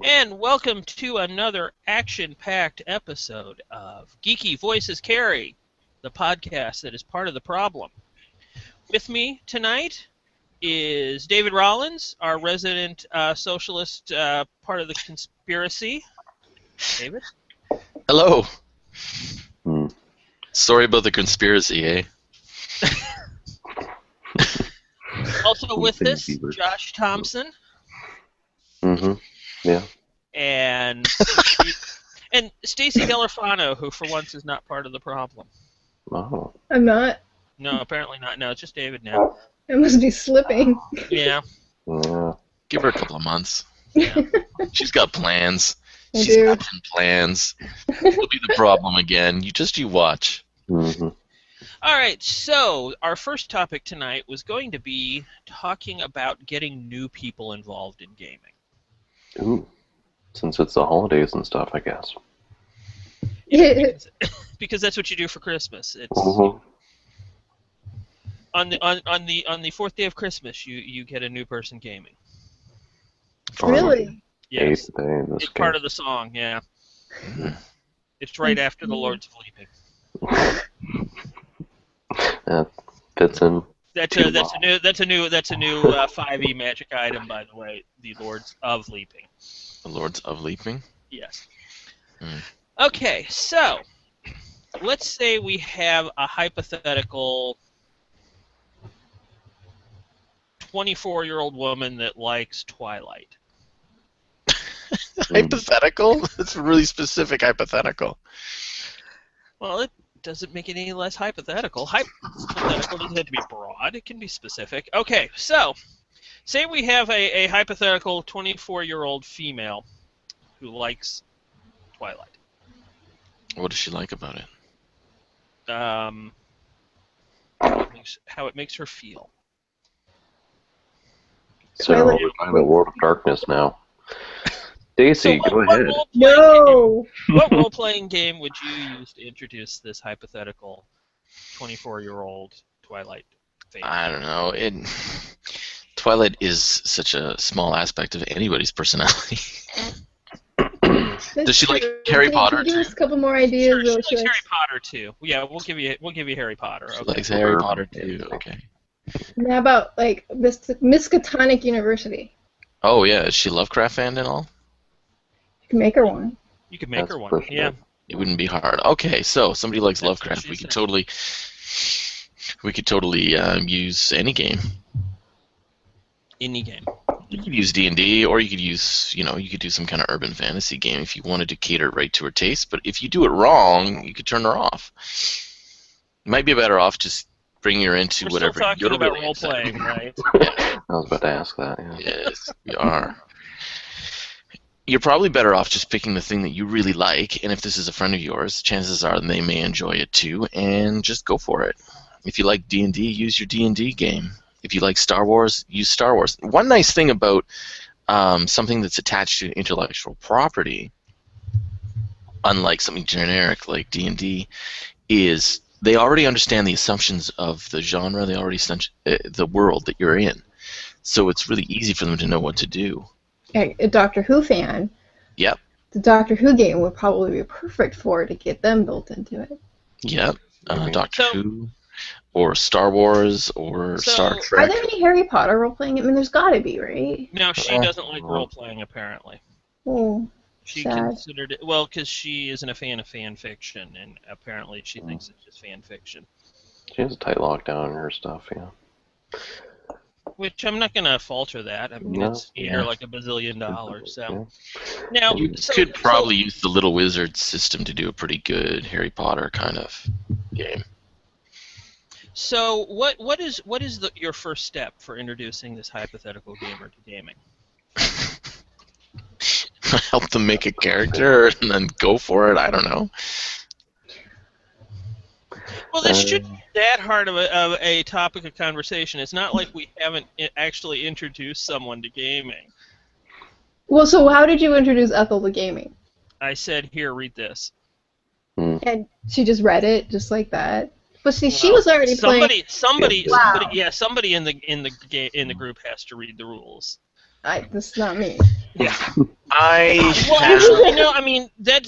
And welcome to another action-packed episode of Geeky Voices Carry, the podcast that is part of the problem. With me tonight is David Rollins, our resident socialist part of the conspiracy. David? Hello. Sorry about the conspiracy, eh? Also with us, Josh Thompson. Yeah. And Stacy Dellorfano, who for once is not part of the problem. Oh. I'm not. No, apparently not. No, it's just David now. I must be slipping. Yeah. Yeah. Give her a couple of months. She's got plans. I She's do. got plans. It'll be the problem again. You watch. Mm-hmm. All right, so our first topic tonight was going to be talking about getting new people involved in gaming. Ooh. Since it's the holidays and stuff, I guess. Because that's what you do for Christmas. It's Mhm. on the fourth day of Christmas you get a new person gaming. Really? Yes. Eighth day in this It's part of the song, yeah. It's right after the Lords of Leaping. That fits in. That's a new 5e magic item, by the way. The Lords of Leaping. The Lords of Leaping? Yes. Hmm. Okay, so let's say we have a hypothetical 24-year-old woman that likes Twilight. Hypothetical? That's a really specific hypothetical. Well, it doesn't make it any less hypothetical. Hypothetical doesn't have to be broad. It can be specific. Okay, so say we have a hypothetical 24-year-old female who likes Twilight. What does she like about it? How it makes her feel. So Twilight. we're in the world of darkness now. Stacy, So go ahead. No. What role-playing game would you use to introduce this hypothetical 24-year-old Twilight fan? I don't know. Twilight is such a small aspect of anybody's personality. Does she like Harry Potter Give us too? a couple more ideas. Sure, she of what likes she Harry likes. Potter too. Yeah, we'll give you Harry Potter. She Okay. likes Harry Potter too. Okay. And how about like Miskatonic University? Oh yeah, is she a Lovecraft fan and all? You can make her one. You could make That's her one. pushing Yeah. it. It wouldn't be hard. Okay, so somebody likes That's what Lovecraft. she We could said. totally use any game. Any game. You could use D&D, or you could use, you could do some kind of urban fantasy game if you wanted to cater right to her taste. But if you do it wrong, you could turn her off. You might be better off just bringing her into We're whatever still talking you're about really into. role-playing, right? Yeah. I was about to ask that. Yeah. Yes, we are. You're probably better off just picking the thing that you really like, and if this is a friend of yours, chances are they may enjoy it too, and just go for it. If you like D&D, use your D&D game. If you like Star Wars, use Star Wars. One nice thing about something that's attached to intellectual property, unlike something generic like D&D, is they already understand the assumptions of the genre. They already the world that you're in, so it's really easy for them to know what to do. A Doctor Who fan. Yep. The Doctor Who game would probably be perfect for to get them built into it. Yep. Mhm. Doctor So- Who, or Star Wars, or So- Star Are Trek. there any Harry Potter role playing? I mean, there's got to be, right? No, she doesn't like role-playing, apparently. Oh, She sad. considered it, well, because she isn't a fan of fan fiction, and apparently she thinks it's just fan fiction. She has a tight lockdown on her stuff, yeah. Which I'm not going to falter that. I mean, No, it's yeah. like $1 billion. So Yeah. now, You could probably use the Little Wizard system to do a pretty good Harry Potter kind of game. So what is your first step for introducing this hypothetical gamer to gaming? Help them make a character and then go for it. I don't know. Well, this shouldn't be that hard of a topic of conversation. It's not like we haven't actually introduced someone to gaming. Well, so how did you introduce Ethel to gaming? I said, here, read this. And she just read it just like that. But see, she was already playing. Somebody in the group has to read the rules. That's not me. Yeah. Well, actually, no. I mean, that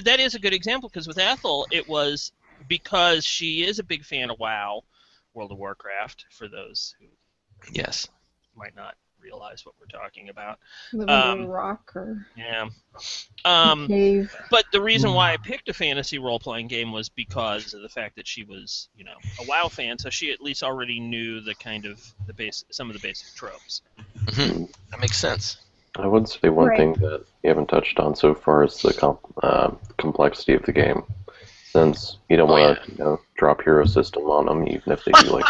that is a good example because with Ethel, it was because she is a big fan of WoW, World of Warcraft. For those who Yes. might not realize what we're talking about. Live under a rock or Yeah. cave. But the reason why I picked a fantasy role-playing game was because of the fact that she was, a WoW fan, so she at least already knew some of the basic tropes. Mm-hmm. That makes sense. I would say one Right. thing that you haven't touched on so far is the complexity of the game. Since you don't want to drop hero system on them, even if they do like.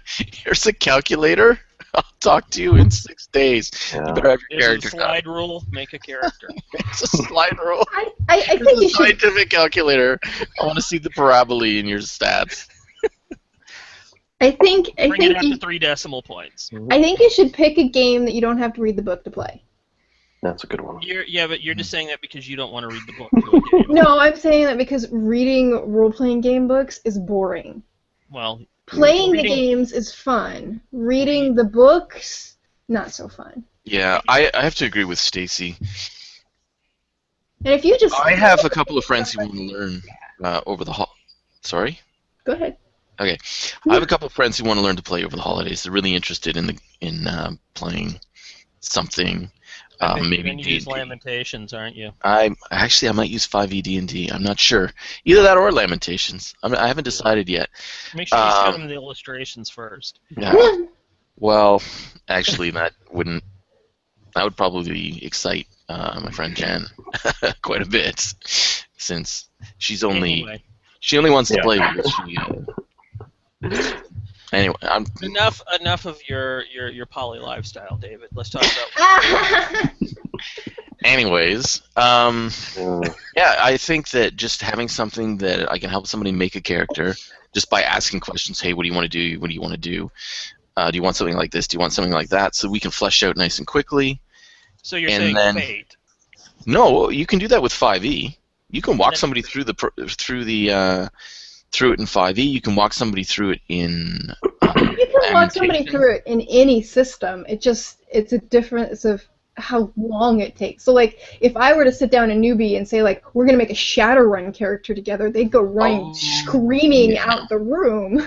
Here's a calculator. I'll talk to you in 6 days. Yeah. You better have your There's character a slide rule, make a character. It's a slide rule. I It's think a you should. scientific calculator. I want to see the parabola in your stats. I think Bring it up to 3 decimal points. I think you should pick a game that you don't have to read the book to play. That's a good one. But you're just saying that because you don't want to read the book. To a game. No, I'm saying that because reading role-playing game books is boring. Well, Playing the reading- games is fun. Reading the books, not so fun. Yeah, I have to agree with Stacy. And if you just I have a couple of friends who want to learn over the Sorry? go ahead. Okay. I have a couple of friends who want to learn to play over the holidays. They're really interested in playing something. Maybe then you use D&D. Lamentations, aren't you? I might use 5e D&D. I'm not sure. Either that or Lamentations. I haven't decided yet. Make sure you show them the illustrations first. Yeah. Well, actually, that would probably excite my friend Jen quite a bit, since she only wants to play with it. Anyway, Enough of your poly lifestyle, David. Let's talk about. Anyways, yeah, I think that just having something that I can help somebody make a character just by asking questions. Hey, what do you want to do? What do you want to do? Do you want something like this? Do you want something like that? So we can flesh out nice and quickly. So you're saying Fate? No, you can do that with 5e. You can walk somebody through it in 5e. You can walk somebody through it in. You can walk somebody through it in any system. It's a difference of how long it takes. So like, if I were to sit down a newbie and say like, we're gonna make a Shadowrun character together, they'd go running, screaming out the room.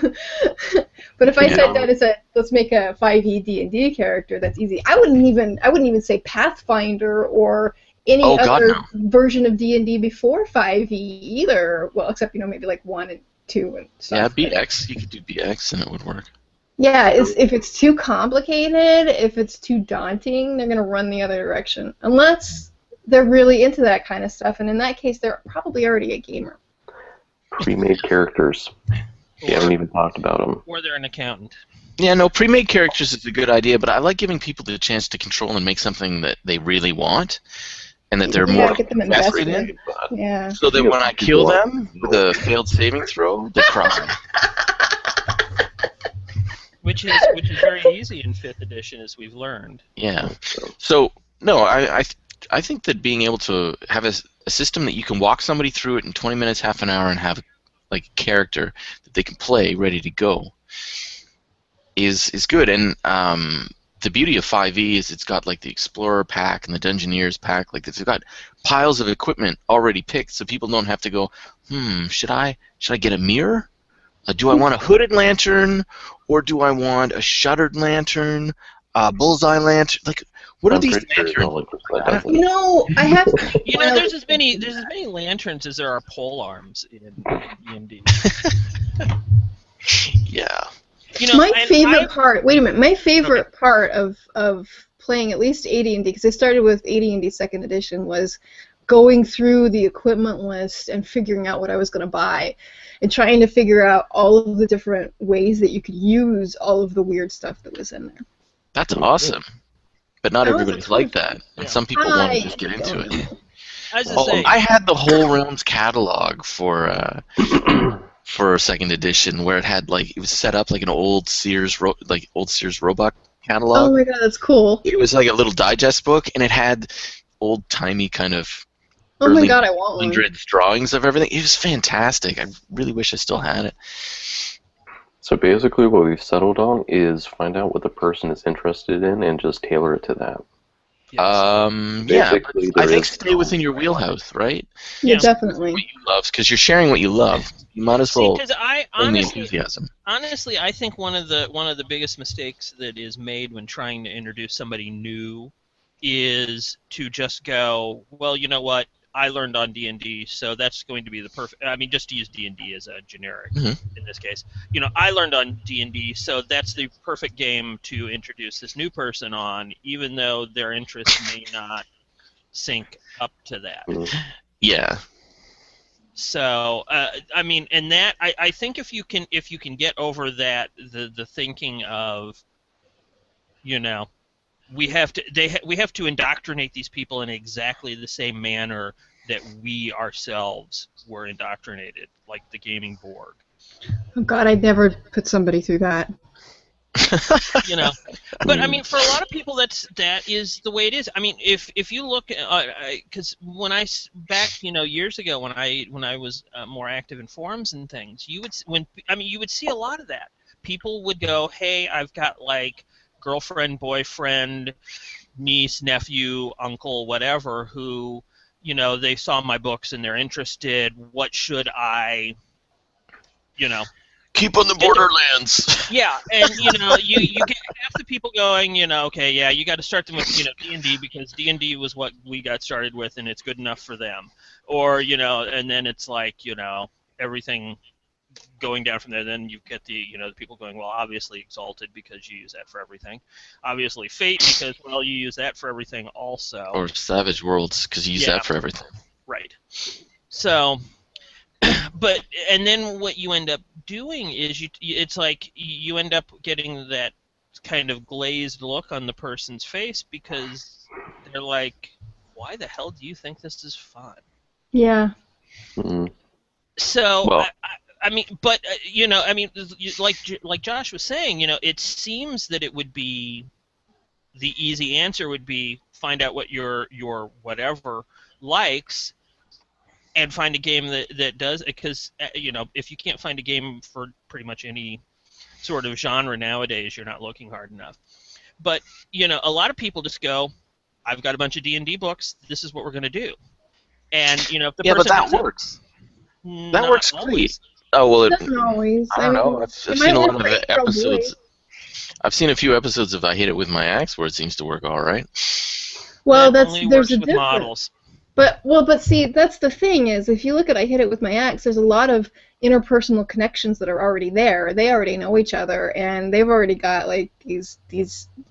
But if I sat down and said, let's make a 5e D&D character, that's easy. I wouldn't even say Pathfinder or any other version of D&D before 5e either. Well, except maybe like 1 and 2 and stuff. Yeah, BX. You could do BX and it would work. Yeah, if it's too complicated, if it's too daunting, they're going to run the other direction. Unless they're really into that kind of stuff, and in that case, they're probably already a gamer. Pre-made characters. You haven't even talked about them. Or they're an accountant. Yeah, no, pre-made characters is a good idea, but I like giving people the chance to control and make something that they really want, and that they're more get them invested invested. in. Yeah. So that when I kill them with a failed saving throw, they cry. Which is very easy in 5th edition, as we've learned. Yeah. So no, I think that being able to have a system that you can walk somebody through it in 20 minutes, half an hour, and have like a character that they can play ready to go is good. And the beauty of 5e is it's got like the Explorer pack and the Dungeoneers pack. Like it's got piles of equipment already picked, so people don't have to go, should I get a mirror? Do I want a hooded lantern, or do I want a shuttered lantern, a bullseye lantern? Like, what are these lanterns? I have. There's as many lanterns as there are pole arms in D&D. Yeah. My favorite part. Wait a minute. My favorite part of playing at least AD&D, because I started with AD&D 2nd edition, was going through the equipment list and figuring out what I was going to buy, and trying to figure out all of the different ways that you could use all of the weird stuff that was in there. That's awesome. But not everybody's like that, and some people want to just get into it. I had the whole Realms catalog for 2nd edition, where it had it was set up like an old Sears Roebuck catalog. Oh my god, that's cool. It was like a little digest book, and it had old timey kind of oh my god, I want one. hundreds drawings of everything. It was fantastic. I really wish I still had it. So basically what we've settled on is find out what the person is interested in and just tailor it to that. Yeah, but I think stay within your wheelhouse, right? Yeah, definitely. What you love, because you're sharing what you love. You might as well because I bring the enthusiasm. Honestly, I think one of the biggest mistakes that is made when trying to introduce somebody new is to just go, well, you know what? I learned on D&D, so that's going to be the perfect. I mean, just to use D&D as a generic in this case. You know, I learned on D&D, so that's the perfect game to introduce this new person on, even though their interests may not sync up to that. Yeah. So, I mean, and that I think if you can get over that the thinking of, you know, we have to indoctrinate these people in exactly the same manner that we ourselves were indoctrinated, like the gaming Borg. Oh God, I'd never put somebody through that. You know, but I mean, for a lot of people, that is the way it is. I mean, if you look, because when back, you know, years ago when I was more active in forums and things, you would see a lot of that. People would go, hey, I've got like girlfriend, boyfriend, niece, nephew, uncle, whatever, who, you know, they saw my books and they're interested. What should I, you know? Keep on the Borderlands. Yeah, and you know, you get half the people going, you know, okay, yeah, you got to start them with, you know, D&D because D&D was what we got started with and it's good enough for them. Or, you know, and then it's like, you know, everything going down from there, then you get the, you know, the people going, well, obviously Exalted because you use that for everything. Obviously Fate because, well, you use that for everything also. Or Savage Worlds because you use that for everything. Right. So, but, and then what you end up doing is it's like you end up getting that kind of glazed look on the person's face because they're like, why the hell do you think this is fun? Yeah. So, Well, I mean, but you know, I mean, like Josh was saying, you know, it seems that it would be the easy answer would be find out what your whatever likes, and find a game that does, because you know, if you can't find a game for pretty much any sort of genre nowadays, you're not looking hard enough. But you know, a lot of people just go, I've got a bunch of D&D books. This is what we're going to do, and you know, if the person but that works. That works great. Oh well, it doesn't always. I don't know. I've seen a lot of episodes. I've seen a few episodes of I Hit It With My Axe where it seems to work all right. Well, there's a difference. Models. But see, that's the thing is, if you look at I Hit It With My Axe, there's a lot of interpersonal connections that are already there. They already know each other, and they've already got like these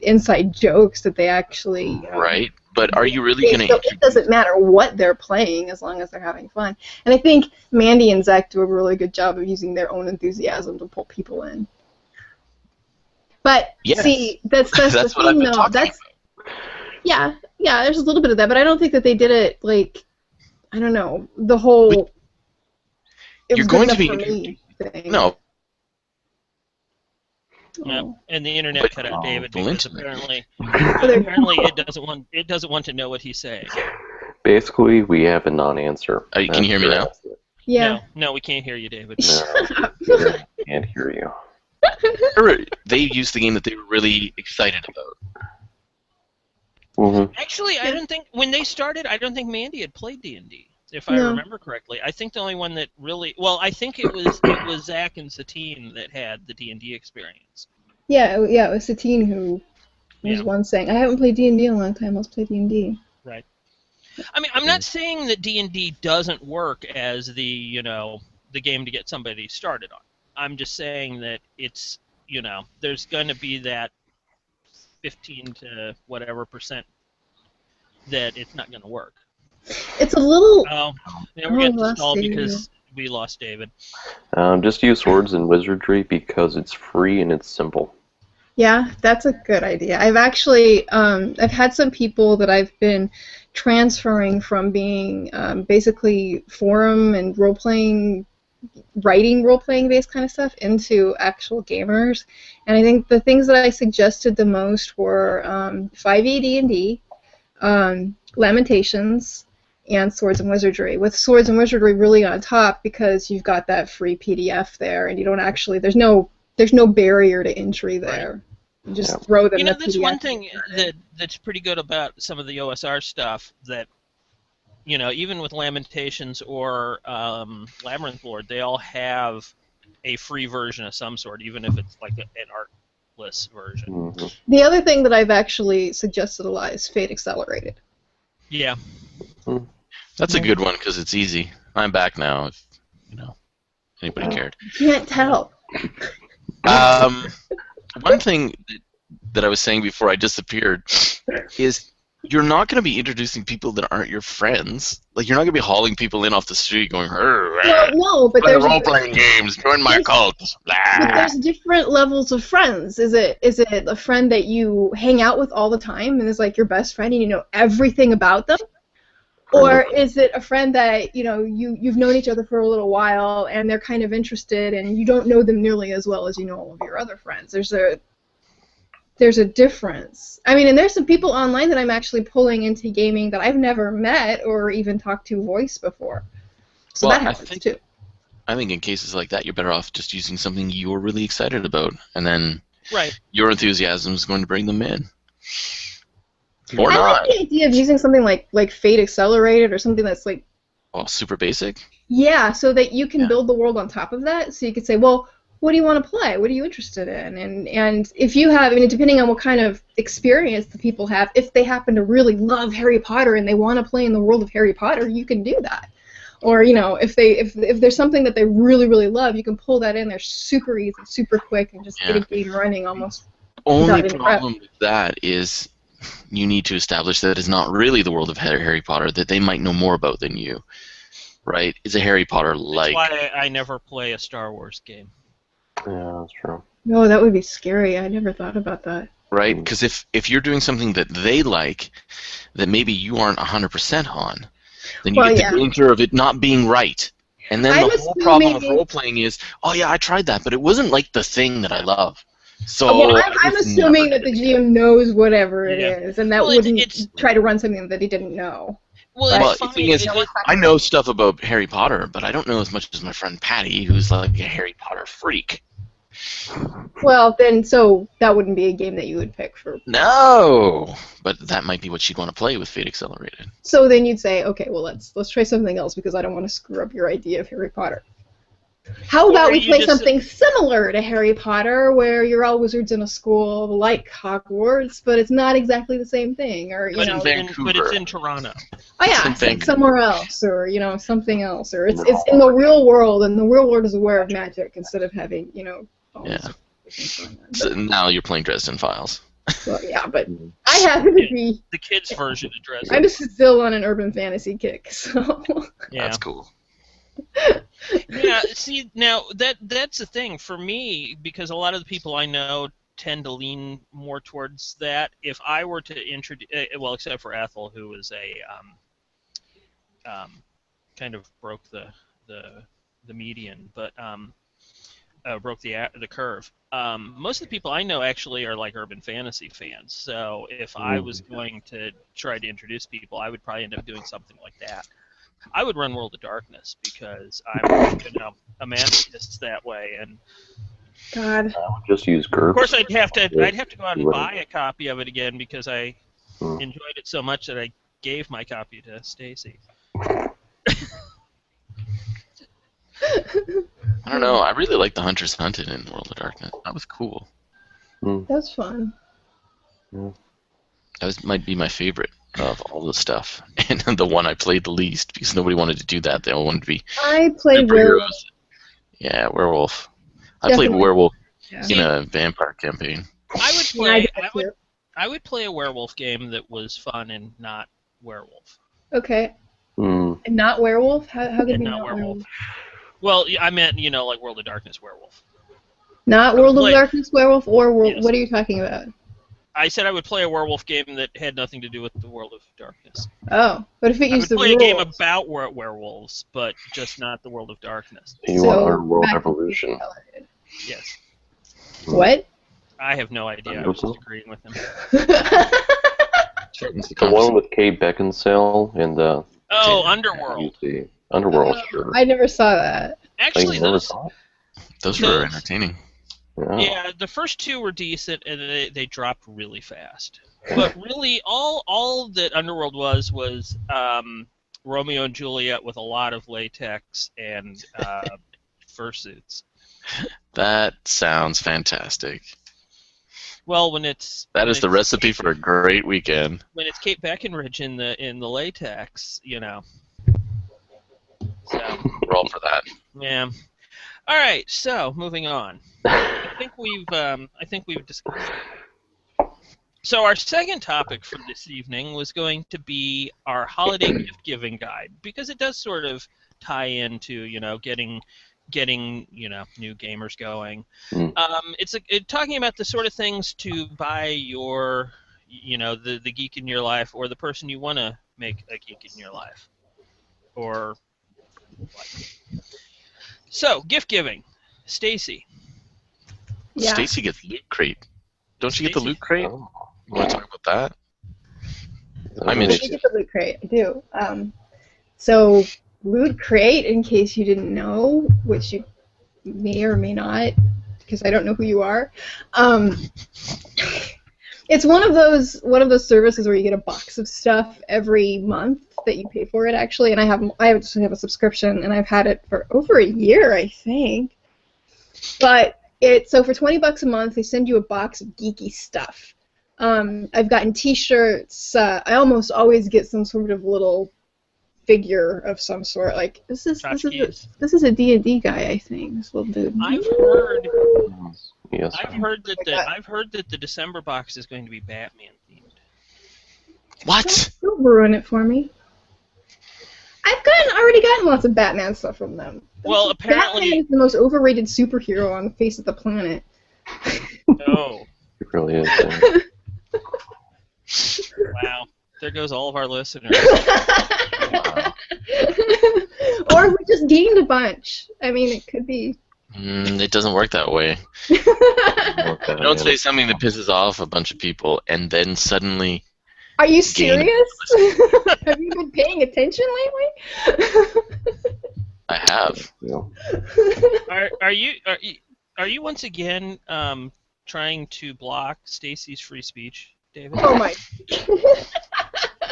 inside jokes that they actually. Right. But are you really going to? So it doesn't matter what they're playing as long as they're having fun. And I think Mandy and Zach do a really good job of using their own enthusiasm to pull people in. But see, that's the thing, though. Yeah, there's a little bit of that, but I don't think that they did it like, I don't know, the whole. You're going to be thing. No. No, and the internet cut out David because apparently it doesn't want to know what he's saying. Basically, we have a non-answer. Can you hear me now? Yeah. No, we can't hear you, David. No, can't hear you. They used the game that they were really excited about. Mm-hmm. Actually, I don't think when they started, I don't think Mandy had played D&D, if I remember correctly. I think the only one that really, well, I think it was Zach and Satine that had the D&D experience. Yeah, it was Satine who was one saying, I haven't played D&D in a long time, let's play D&D. Right. I mean, I'm not saying that D&D doesn't work as the, you know, the game to get somebody started on. I'm just saying that it's, you know, there's going to be that 15 to whatever percent that it's not going to work. It's a little... Oh, yeah, we're getting stalled because we lost David. Just use Swords and Wizardry because it's free and it's simple. Yeah, that's a good idea. I've actually, I've had some people that I've been transferring from being basically forum and role-playing, writing role-playing based kind of stuff into actual gamers. And I think the things that I suggested the most were 5e D&D, Lamentations, and Swords and Wizardry. With Swords and Wizardry really on top because you've got that free PDF there, and you don't actually there's no barrier to entry there. You just throw them. You know, that's one thing that's pretty good about some of the OSR stuff that, you know, even with Lamentations or Labyrinth Lord, they all have a free version of some sort, even if it's like an artless version. Mm-hmm. The other thing that I've actually suggested a lot is Fate Accelerated. Yeah. That's a good one because it's easy. I'm back now, if, you know, anybody cared. You can't tell. One thing that I was saying before I disappeared is you're not going to be introducing people that aren't your friends. Like, you're not going to be hauling people in off the street going, well, no, but play there's role-playing games, join my cult. But there's different levels of friends. Is it a friend that you hang out with all the time and is like your best friend and you know everything about them? Or is it a friend that, you know, you've known each other for a little while and they're kind of interested and you don't know them nearly as well as you know all of your other friends? There's a difference. I mean, and there's some people online that I'm actually pulling into gaming that I've never met or even talked to voice before. So that happens too. I think in cases like that, you're better off just using something you're really excited about, and then your enthusiasm is going to bring them in. Or I not. like the idea of using something like Fate Accelerated or something that's like... Well, super basic? Yeah, so that you can build the world on top of that. So you could say, well, what do you want to play? What are you interested in? And if you have, I mean, depending on what kind of experience the people have, if they happen to really love Harry Potter and they want to play in the world of Harry Potter, you can do that. Or, you know, if there's something that they really, really love, you can pull that in there super easy, super quick, and just get a game running almost. Only problem with that is you need to establish that it's not really the world of Harry Potter, that they might know more about than you, right? It's a Harry Potter-like. That's why I never play a Star Wars game. Yeah, that's true. No, that would be scary. I never thought about that. Right? Because if you're doing something that they like, that maybe you aren't 100% on, then you get the danger of it not being right. And then the whole problem of role-playing is, oh yeah, I tried that, but it wasn't like the thing that I love. So I'm assuming that the GM knows whatever it is, and that wouldn't try to run something that he didn't know. Well, the thing is, I know stuff about Harry Potter, but I don't know as much as my friend Patty, who's like a Harry Potter freak. Well, then, so that wouldn't be a game that you would pick for... No! But that might be what she'd want to play with Fate Accelerated. So then you'd say, okay, well, let's try something else because I don't want to screw up your idea of Harry Potter. How about we play something similar to Harry Potter, where you're all wizards in a school like Hogwarts, but it's not exactly the same thing, or in Vancouver. But it's in Toronto. Oh yeah, it's somewhere else, or you know, something else, or it's in the real world, and the real world is aware of magic instead of having, you know. So now you're playing Dresden Files. Well, yeah, but I happen to be the kids' version of Dresden. I'm just still on an urban fantasy kick, so that's cool. Yeah, see, now that's the thing for me, because a lot of the people I know tend to lean more towards that. If I were to introduce, well, except for Ethel, who was a kind of broke the median, but broke the curve. Most of the people I know actually are like urban fantasy fans. So if I was going to try to introduce people, I would probably end up doing something like that. I would run World of Darkness because I'm, you know, a masochist that way, and God, I would just use GURPS. Of course, I'd have to go out and buy a copy of it again because I enjoyed it so much that I gave my copy to Stacy. I don't know. I really like the Hunters Hunted in World of Darkness. That was cool. That's fun. That might be my favorite of all the stuff, and the one I played the least because nobody wanted to do that. They all wanted to be. I played Werewolf. Yeah, Werewolf. I played Werewolf in a vampire campaign. I would play a werewolf game that was fun and not werewolf. Okay. And not werewolf? How could it be not werewolf? Well, I meant, you know, like World of Darkness werewolf. Not World of Darkness werewolf, or what are you talking about? I said I would play a werewolf game that had nothing to do with the World of Darkness. Oh, but if it used the rules... I would play a game about werewolves, but just not the World of Darkness. You want our World Evolution. Yes. What? I have no idea. I was just agreeing with him. The one with Kate Beckinsale and the... Oh, Underworld. Underworld, sure. I never saw that. Actually, those were entertaining. Yeah, the first two were decent, and they dropped really fast. But really, all that Underworld was Romeo and Juliet with a lot of latex and fursuits. That sounds fantastic. Well, that is the recipe for a great weekend. When it's Kate Beckenridge in the latex, you know. So we're all for that. Yeah. All right. So moving on. I think we've discussed it. So our second topic for this evening was going to be our holiday gift giving guide, because it does sort of tie into getting new gamers going. It's talking about the sort of things to buy your the geek in your life, or the person you want to make a geek in your life, or what. So gift giving, Stacy. Yeah. Stacy gets Loot Crate. Don't you get the Loot Crate? You want to talk about that? I'm interested. I get the Loot Crate. I do. So Loot Crate, in case you didn't know, which you may or may not, because I don't know who you are. It's one of those services where you get a box of stuff every month that you pay for it, actually. And I just have a subscription, and I've had it for over a year, I think. But so for $20 a month, they send you a box of geeky stuff. I've gotten T-shirts. I almost always get some sort of little figure of some sort. Like this is a D&D guy, I think. This little dude. I've heard that the December box is going to be Batman themed. What? Don't ruin it for me. I've already gotten lots of Batman stuff from them. Well, apparently Batman is the most overrated superhero on the face of the planet. Oh. It really is. Wow. There goes all of our listeners. Or we just gained a bunch. I mean, it could be. It doesn't work that way. Don't say something that pisses off a bunch of people, and then suddenly... Are you serious? Have you been paying attention lately? I have. Are you once again trying to block Stacy's free speech, David? Oh my!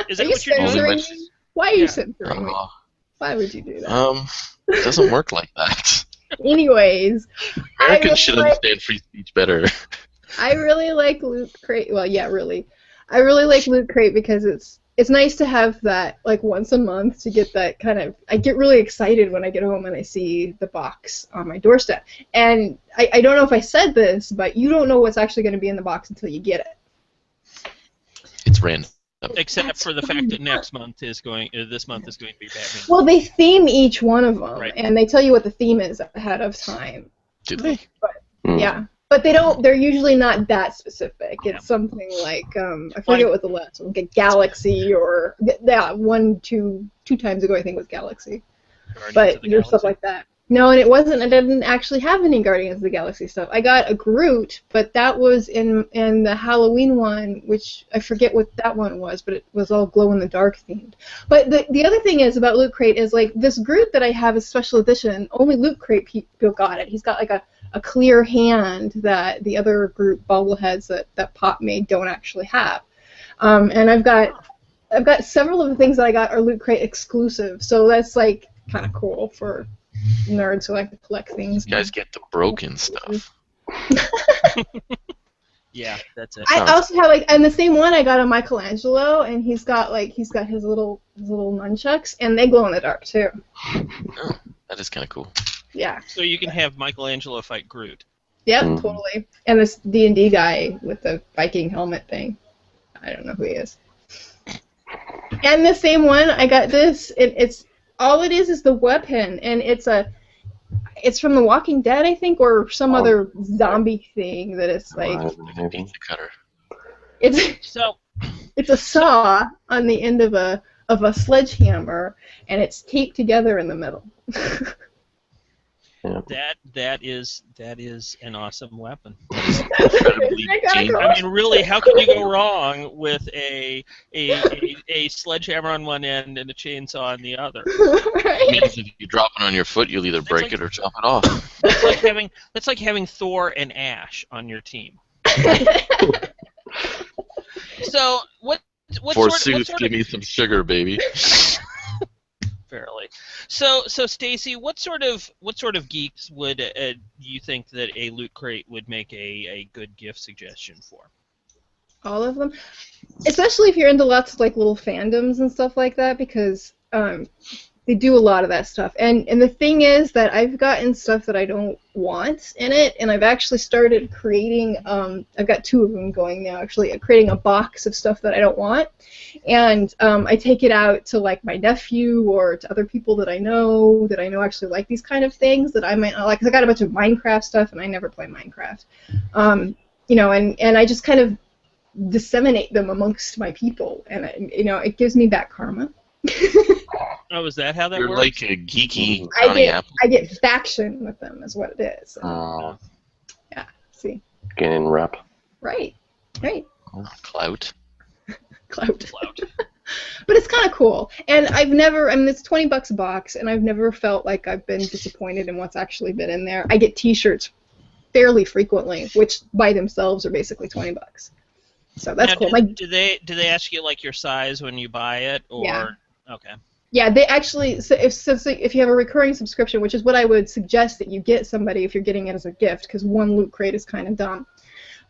Is that what you're doing? Me? Why are you censoring me? Why would you do that? It doesn't work like that. Anyways, Americans should understand free speech better. I really like Loot Crate. Well, yeah, really. I really like Loot Crate because it's nice to have that like once a month to get that kind of. I get really excited when I get home and I see the box on my doorstep. And I don't know if I said this, but you don't know what's actually going to be in the box until you get it. It's random. Except for the fact that this month is going to be Batman. Well, they theme each one of them, right, and they tell you what the theme is ahead of time. Do they? But, yeah. But they're usually not that specific. It's something like, I forget what the last one, like Galaxy, or, two times ago I think was Galaxy. But there's stuff like that. No, and it wasn't, I didn't actually have any Guardians of the Galaxy stuff. I got a Groot, but that was in the Halloween one, which I forget what that one was, but it was all glow-in-the-dark themed. But the other thing is about Loot Crate is, like, this Groot that I have is special edition. Only Loot Crate people got it. He's got, like, a clear hand that the other Groot bobbleheads that Pop made don't actually have. And I've got several of the things that I got are Loot Crate exclusive, so that's, like, kind of cool for nerds who like to collect things. You guys get the broken stuff. Yeah, that's it. I also have and the same one I got on Michelangelo, and he's got his little nunchucks, and they glow in the dark too. Oh, that is kind of cool. Yeah. So you can have Michelangelo fight Groot. Yep, totally. And this D&D guy with the Viking helmet thing. I don't know who he is. And the same one, I got this. It's all it is the weapon, and it's from The Walking Dead, I think, or some other zombie thing that it's like. Pizza cutter. It's a saw on the end of a sledgehammer, and it's taped together in the middle. That is an awesome weapon. Incredibly dangerous. I mean, really, how can you go wrong with a sledgehammer on one end and a chainsaw on the other? Right? Means if you drop it on your foot, you'll either break it or chop it off. That's like having Thor and Ash on your team. So what Forsooth, give me some sugar, baby. Fairly. So Stacy, what sort of geeks would you think that a loot crate would make a good gift suggestion for? All of them, especially if you're into lots of like little fandoms and stuff like that, because they do a lot of that stuff. And the thing is that I've gotten stuff that I don't want in it, and I've actually started creating, I've got 2 of them going now, actually, creating a box of stuff that I don't want. And I take it out to like my nephew or to other people that I know actually like these kind of things that I might not like. 'Cause I got a bunch of Minecraft stuff, and I never play Minecraft. You know, and I just kind of disseminate them amongst my people, and it gives me back karma. Oh, is that how that You're works? like a geeky Connie Apple. I get faction with them, is what it is. Yeah, see. Gaining rep. Right. Oh, clout. Clout. But it's kind of cool. And I've never, I mean, it's $20 a box, and I've never felt like I've been disappointed in what's actually been in there. I get T-shirts fairly frequently, which by themselves are basically $20. So that's now, cool. Do they ask you like your size when you buy it, or? Yeah. Okay. Yeah, they actually, so if you have a recurring subscription, which is what I would suggest that you get somebody if you're getting it as a gift, because one loot crate is kind of dumb.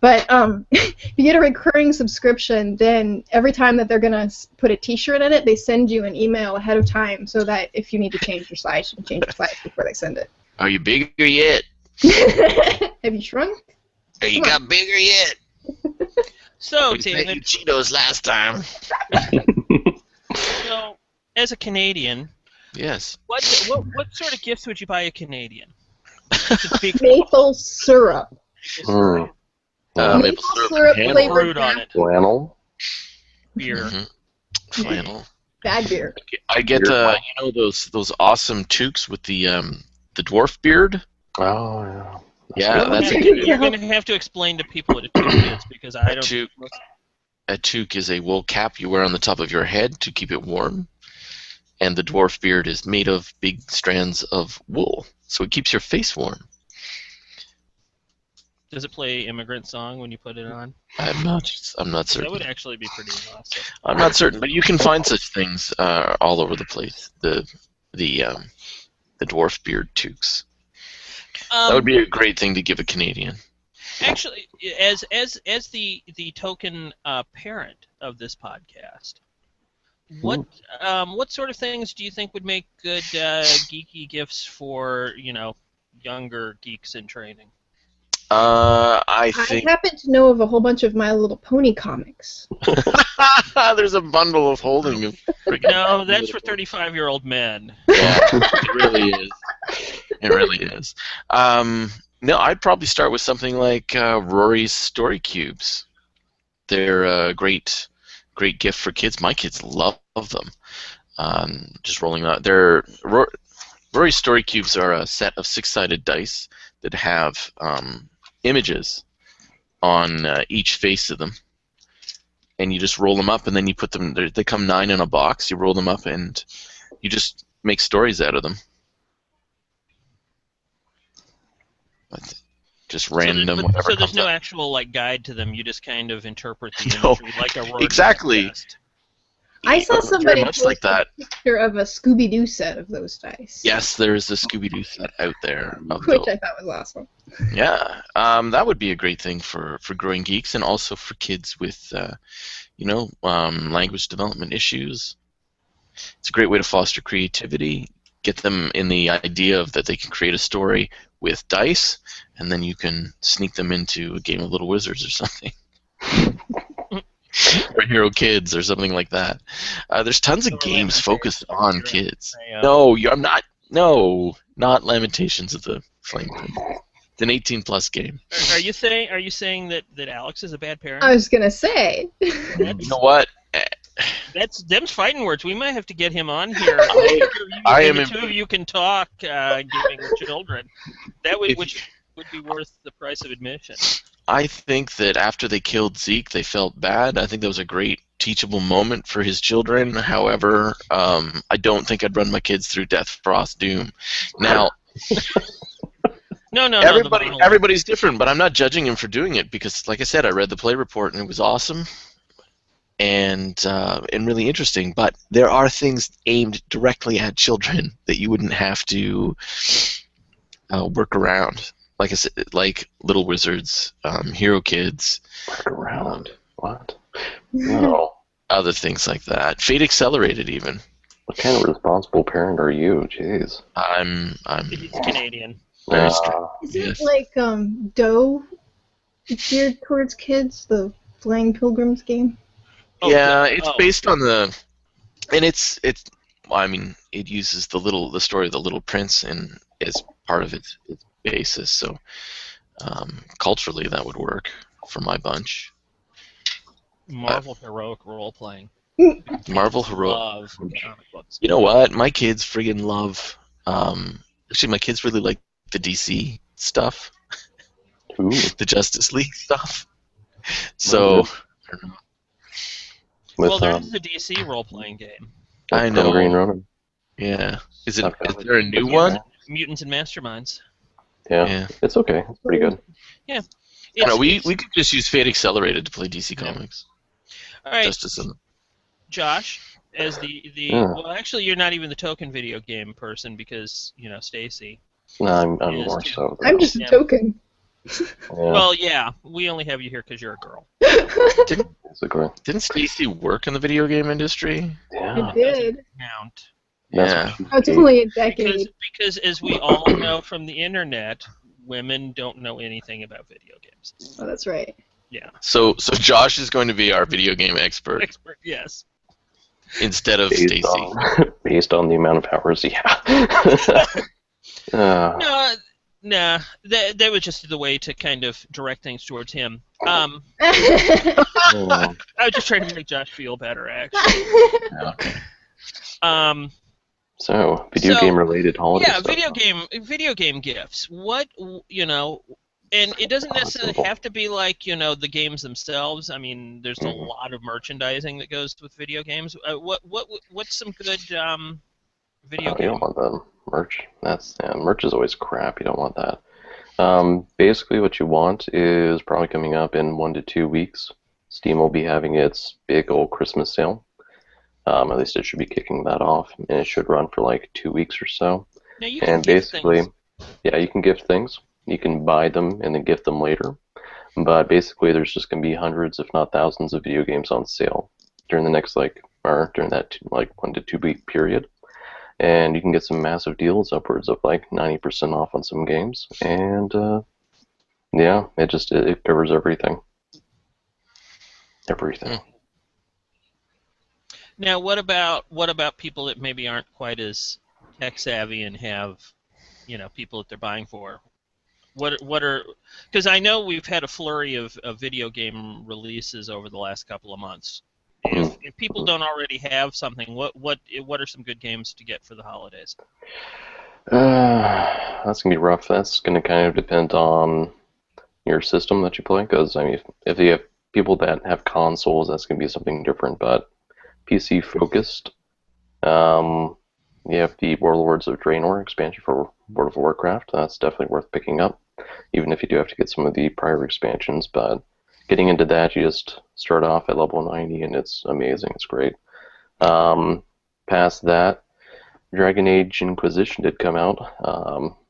But if you get a recurring subscription, then every time that they're going to put a T-shirt in it, they send you an email ahead of time so that if you need to change your size, you can change your size before they send it. Are you bigger yet? Have you shrunk? Are you got bigger yet? So, We sent you David, Cheetos last time. so as a Canadian, Yes. what sort of gifts would you buy a Canadian? Maple syrup. Maple syrup and flavored fruit on it. Flannel. Beer. flannel. Bad beer. I get those awesome toques with the dwarf beard. Oh, yeah. Yeah, that's a You're good. going to have to explain to people what a toque is, because I don't. A toque is a wool cap you wear on the top of your head to keep it warm, and the dwarf beard is made of big strands of wool, so it keeps your face warm. Does it play Immigrant Song when you put it on? I'm not certain. That would actually be pretty awesome. I'm not certain, but you can find such things all over the place. The dwarf beard toques. That would be a great thing to give a Canadian. Actually, as the token parent of this podcast, what sort of things do you think would make good geeky gifts for younger geeks in training? I happen to know of a whole bunch of My Little Pony comics. There's a bundle of holding them. No, that's for 35-year-old men. Yeah, it really is. It really is. No, I'd probably start with something like Rory's Story Cubes. They're a great gift for kids. My kids love them. Just rolling out. Rory's Story Cubes are a set of 6-sided dice that have images on each face of them, and you just roll them up, and then you put them. They come 9 in a box. You roll them up, and you just make stories out of them. Just random, whatever. So there's no actual guide to them. You just kind of interpret the imagery like a word. Exactly. Test. I saw somebody much post like that. a picture of a Scooby-Doo set of those dice. Yes, there's a Scooby-Doo set out there. Which I thought was awesome. Yeah, that would be a great thing for growing geeks, and also for kids with, language development issues. It's a great way to foster creativity, get them in the idea of that they can create a story with dice, and then you can sneak them into a game of Little Wizards or something. Or Hero Kids or something like that. There's tons of games focused on kids. No, I'm not. No, not Lamentations of the Flame Prince. It's an 18+ game. Are you saying that Alex is a bad parent? I was gonna say. You know what? them's fighting words. We might have to get him on here. The two of you can talk gaming with children. That would which would be worth the price of admission. I think that after they killed Zeke, they felt bad. I think that was a great teachable moment for his children. However, I don't think I'd run my kids through Death, Frost, Doom. Now, no. Everybody's different, but I'm not judging him for doing it because, like I said, I read the play report and it was awesome and really interesting. But there are things aimed directly at children that you wouldn't have to work around. Like I said, like Little Wizards, Hero Kids. Work around? What? No. Other things like that. Fate Accelerated, even. What kind of responsible parent are you? Jeez. I'm He's Canadian. very strict. Is it like Doe geared towards kids, the Flying Pilgrims game? Yeah, it's based on the, and it's. I mean, it uses the story of the Little Prince as part of its basis. So culturally, that would work for my bunch. Marvel heroic role playing. Marvel heroic. Love comic books. You know what? My kids friggin' love. Actually, my kids really like the DC stuff, the Justice League stuff. So, I don't know. Well, there's a DC role playing game. I know. Green Ronin. Yeah. Is there a new one? Mutants and Masterminds. Yeah. It's okay. It's pretty good. Yeah. No, we could just use Fate Accelerated to play DC Comics. All right. Just as Josh, as well, actually, you're not even the token video game person because Stacy. No, I'm more so. I'm just a token. Yeah. Well, yeah, we only have you here because you're a girl. Didn't Stacy work in the video game industry? Yeah. It did. Count. Yeah. Oh, it's only a decade. Because as we all know from the internet, women don't know anything about video games. Oh, that's right. Yeah. So Josh is going to be our video game expert. Yes. Instead of Stacy. Based on the amount of hours, yeah. No, that was just the way to kind of direct things towards him. I was just trying to make Josh feel better, actually. Okay. So video game related holiday stuff. Video game gifts. What and it doesn't necessarily have to be like the games themselves. I mean, there's a lot of merchandising that goes with video games. What's some good video game? You don't want the merch. Merch is always crap. You don't want that. Basically, what you want is probably coming up in 1 to 2 weeks. Steam will be having its big old Christmas sale. At least it should be kicking that off, and it should run for like 2 weeks or so. Now you can gift things. You can gift things. You can buy them and then gift them later. But basically, there's just going to be hundreds, if not thousands, of video games on sale during the next during that 1 to 2 week period. And you can get some massive deals, upwards of like 90% off on some games. And it covers everything. Everything. Now, what about people that maybe aren't quite as tech savvy and have, people that they're buying for? What are, because I know we've had a flurry of video game releases over the last couple of months. If people don't already have something, what are some good games to get for the holidays? That's gonna be rough. That's gonna kind of depend on your system that you play. Because I mean, if you have people that have consoles, that's gonna be something different. But PC focused, you have the Warlords of Draenor expansion for World of Warcraft. That's definitely worth picking up, even if you do have to get some of the prior expansions. But getting into that, you just start off at level 90, and it's amazing. It's great. Past that, Dragon Age Inquisition did come out.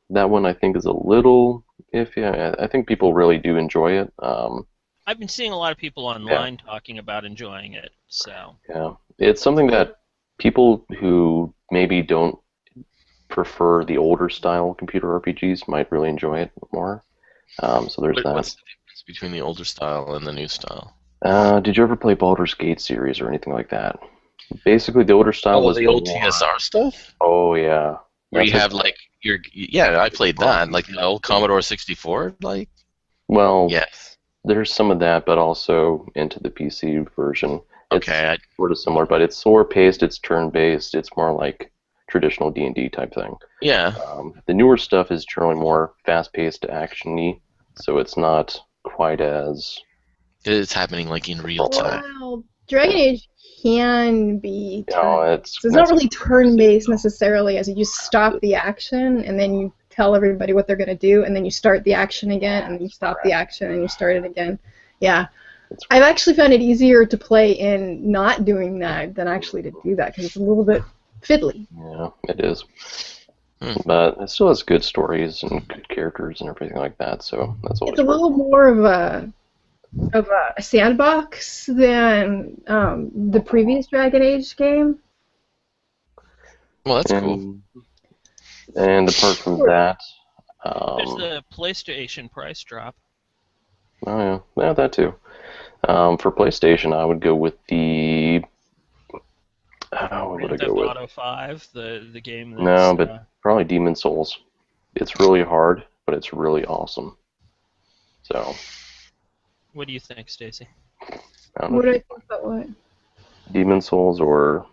That one I think is a little iffy. I think people really do enjoy it. I've been seeing a lot of people online talking about enjoying it. So yeah, it's something that people who maybe don't prefer the older style computer RPGs might really enjoy it more. So there's that. What's the difference between the older style and the new style? Did you ever play Baldur's Gate series or anything like that? Basically, the older style was the old TSR stuff. Oh yeah, where you have like I played that, like the old Commodore 64, like. Well, yes, there's some of that, but also into the PC version. Okay. It's sort of similar, but it's slower paced, it's turn-based, it's more like traditional D&D type thing. Yeah. The newer stuff is generally more fast-paced, action-y, so it's not quite as... It's happening like in real time. Well, Dragon Age can be it's not really turn-based necessarily, as you just stop the action and then you tell everybody what they're going to do, and then you start the action again, and then you stop the action and you start it again. Yeah. I've actually found it easier to play in not doing that than actually to do that, because it's a little bit fiddly. Yeah, it is. But it still has good stories and good characters and everything like that, so that's always It's a little more of a sandbox than the previous Dragon Age game. Well, that's cool. And apart from that... there's the PlayStation price drop. Oh, yeah, that too. For PlayStation, I would go with the... what would I go with? Auto 5, the game that's... No, but probably Demon's Souls. It's really hard, but it's really awesome. So... What do you think, Stacy? What do I think about what? Demon's Souls or...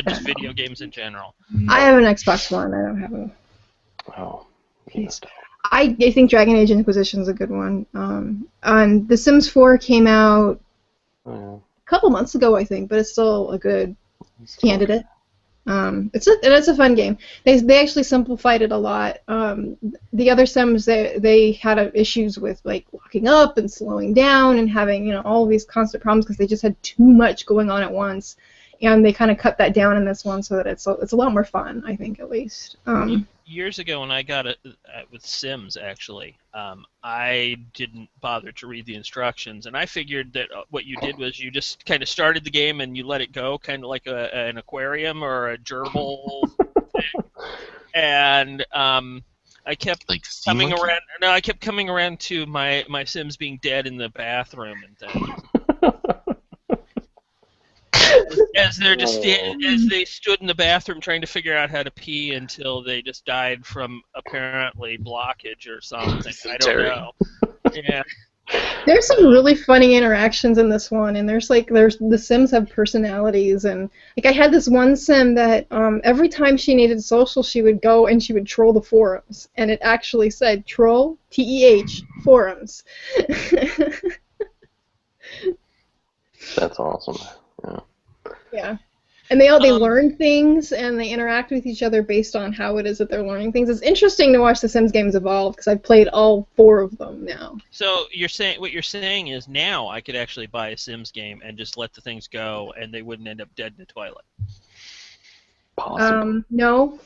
just video games in general. I have an Xbox One. I don't have a... Oh, yes. I think Dragon Age Inquisition is a good one. And The Sims 4 came out a couple months ago, I think, but it's still a good candidate. It's a fun game. They actually simplified it a lot. The other Sims they had issues with like locking up and slowing down and having all of these constant problems because they just had too much going on at once. And they kind of cut that down in this one so that it's a lot more fun, I think, at least. Years ago when I got it with Sims, actually, I didn't bother to read the instructions, and I figured that what you did was you just kind of started the game and you let it go, kind of like an aquarium or a gerbil thing. And I kept coming around. No, I kept coming around to my Sims being dead in the bathroom and things. As they stood in the bathroom trying to figure out how to pee until they just died from apparently blockage or something. I don't know. Yeah. There's some really funny interactions in this one, and there's the Sims have personalities, and like I had this one Sim that every time she needed social, she would go and she would troll the forums, and it actually said troll TEH forums. That's awesome. Yeah. Yeah. And they learn things, and they interact with each other based on how it is that they're learning things. It's interesting to watch the Sims games evolve, because I've played all 4 of them now. So what you're saying is now I could actually buy a Sims game and just let the things go, and they wouldn't end up dead in the toilet. Possible. No.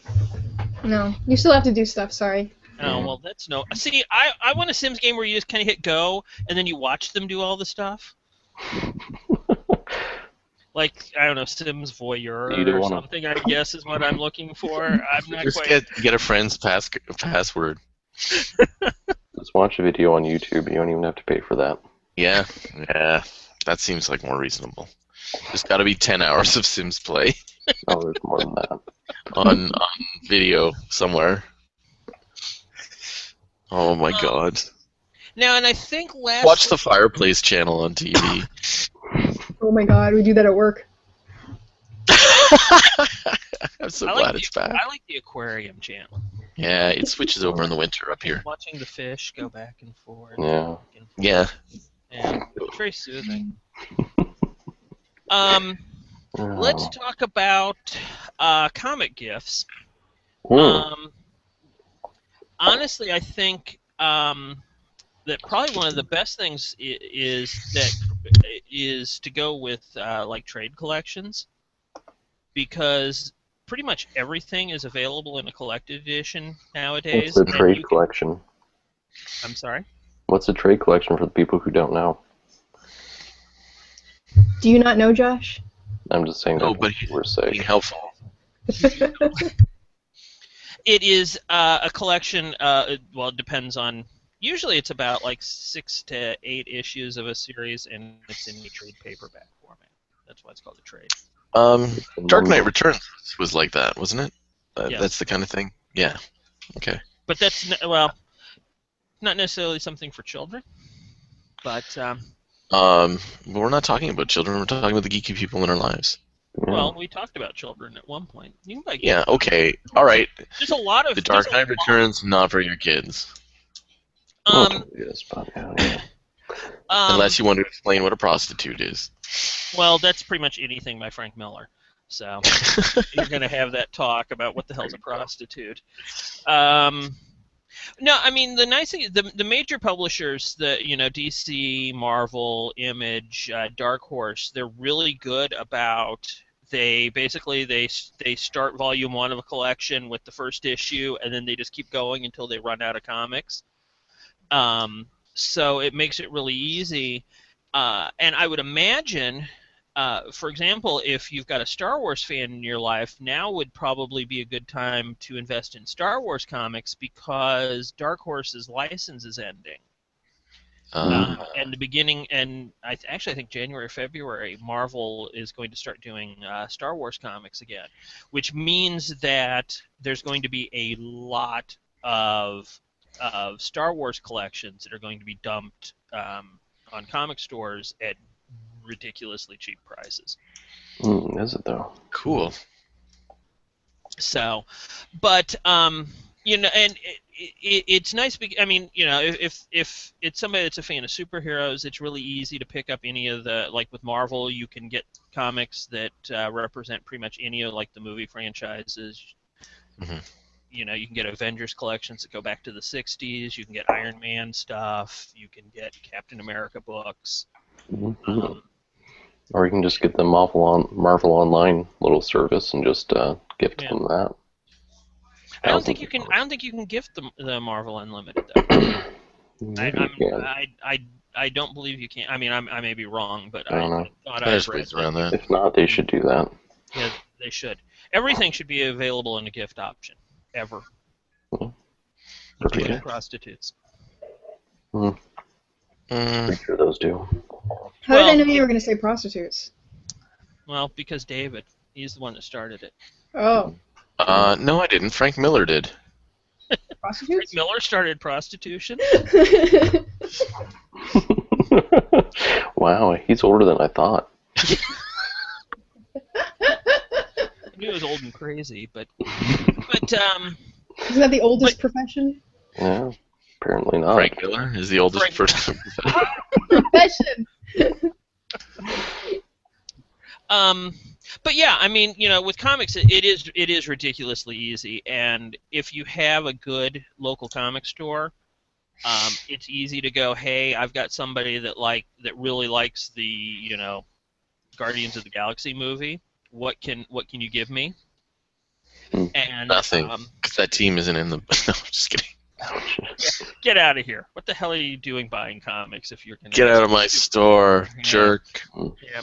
You still have to do stuff, sorry. Oh, well, that's no... See, I want a Sims game where you just kind of hit go, and then you watch them do all the stuff. Like, I don't know, Sims Voyeur or something, I guess, is what I'm looking for. I'm not just quite... get a friend's password. Just watch a video on YouTube. You don't even have to pay for that. Yeah, that seems like more reasonable. There's got to be 10 hours of Sims play. Oh, there's more than that. on video somewhere. Oh my god. Now, and I think Watch the Fireplace channel on TV. Oh my god, we do that at work. I'm so glad it's back. I like the aquarium channel. Yeah, it switches over in the winter up here. Watching the fish go back and forth. Yeah. Yeah. Yeah, it's very soothing. Let's talk about comic gifts. Honestly, I think that probably one of the best things is to go with like trade collections, because pretty much everything is available in a collected edition nowadays. What's a trade collection? I'm sorry? What's a trade collection for the people who don't know? Do you not know, Josh? I'm just saying that but we're safe. being helpful. It is a collection, well, it depends on... Usually it's about like 6 to 8 issues of a series, and it's in a trade paperback format. That's why it's called a trade. Dark Knight Returns was like that, wasn't it? Yes. That's the kind of thing? Yeah. Okay. But that's, well, not necessarily something for children. But We're not talking about children. We're talking about the geeky people in our lives. Yeah. Well, we talked about children at one point. You can buy Yeah. gift Okay. All right. There's a lot of The Dark Knight Returns, not for your kids, Yes, but yeah. unless you want to explain what a prostitute is. Well, that's pretty much anything by Frank Miller. So you're going to have that talk about what the hell's a prostitute. No, I mean the nice thing, the major publishers, DC, Marvel, Image, Dark Horse, they're really good about. They basically they start volume 1 of a collection with the first issue, and then they just keep going until they run out of comics. So it makes it really easy. And I would imagine, for example, if you've got a Star Wars fan in your life, now would probably be a good time to invest in Star Wars comics because Dark Horse's license is ending. And the beginning, and I think January or February, Marvel is going to start doing Star Wars comics again, which means that there's going to be a lot of Star Wars collections that are going to be dumped on comic stores at ridiculously cheap prices. Is it though? Cool. So, but and it's nice. I mean, if it's somebody that's a fan of superheroes, it's really easy to pick up any of the, like with Marvel, you can get comics that represent pretty much any of like the movie franchises. Mm-hmm. You can get Avengers collections that go back to the 60s. You can get Iron Man stuff. You can get Captain America books. Mm-hmm. Or you can just get the Marvel Online little service and just gift them that. I don't think you can. I don't think you can gift the Marvel Unlimited though. I don't believe you can. I mean, I may be wrong, but I don't know. Thought There's ways around that. If not, they should do that. Yeah, they should. Everything should be available in a gift option. Ever. Including prostitutes. Pretty sure those do. How did I know you were going to say prostitutes? Well, because David. He's the one that started it. Oh. No, I didn't. Frank Miller did. Prostitutes? Frank Miller started prostitution? Wow, he's older than I thought. I knew he was old and crazy, but Isn't that the oldest profession? Yeah, apparently not. Frank Miller is the oldest person. Profession. But yeah, I mean, with comics, it is ridiculously easy, and if you have a good local comic store, it's easy to go, hey, I've got somebody that really likes the Guardians of the Galaxy movie. What can you give me? And nothing, because that team isn't in the. No, I'm just kidding. Get out of here! What the hell are you doing buying comics if you're gonna get out of my store, jerk? Yeah.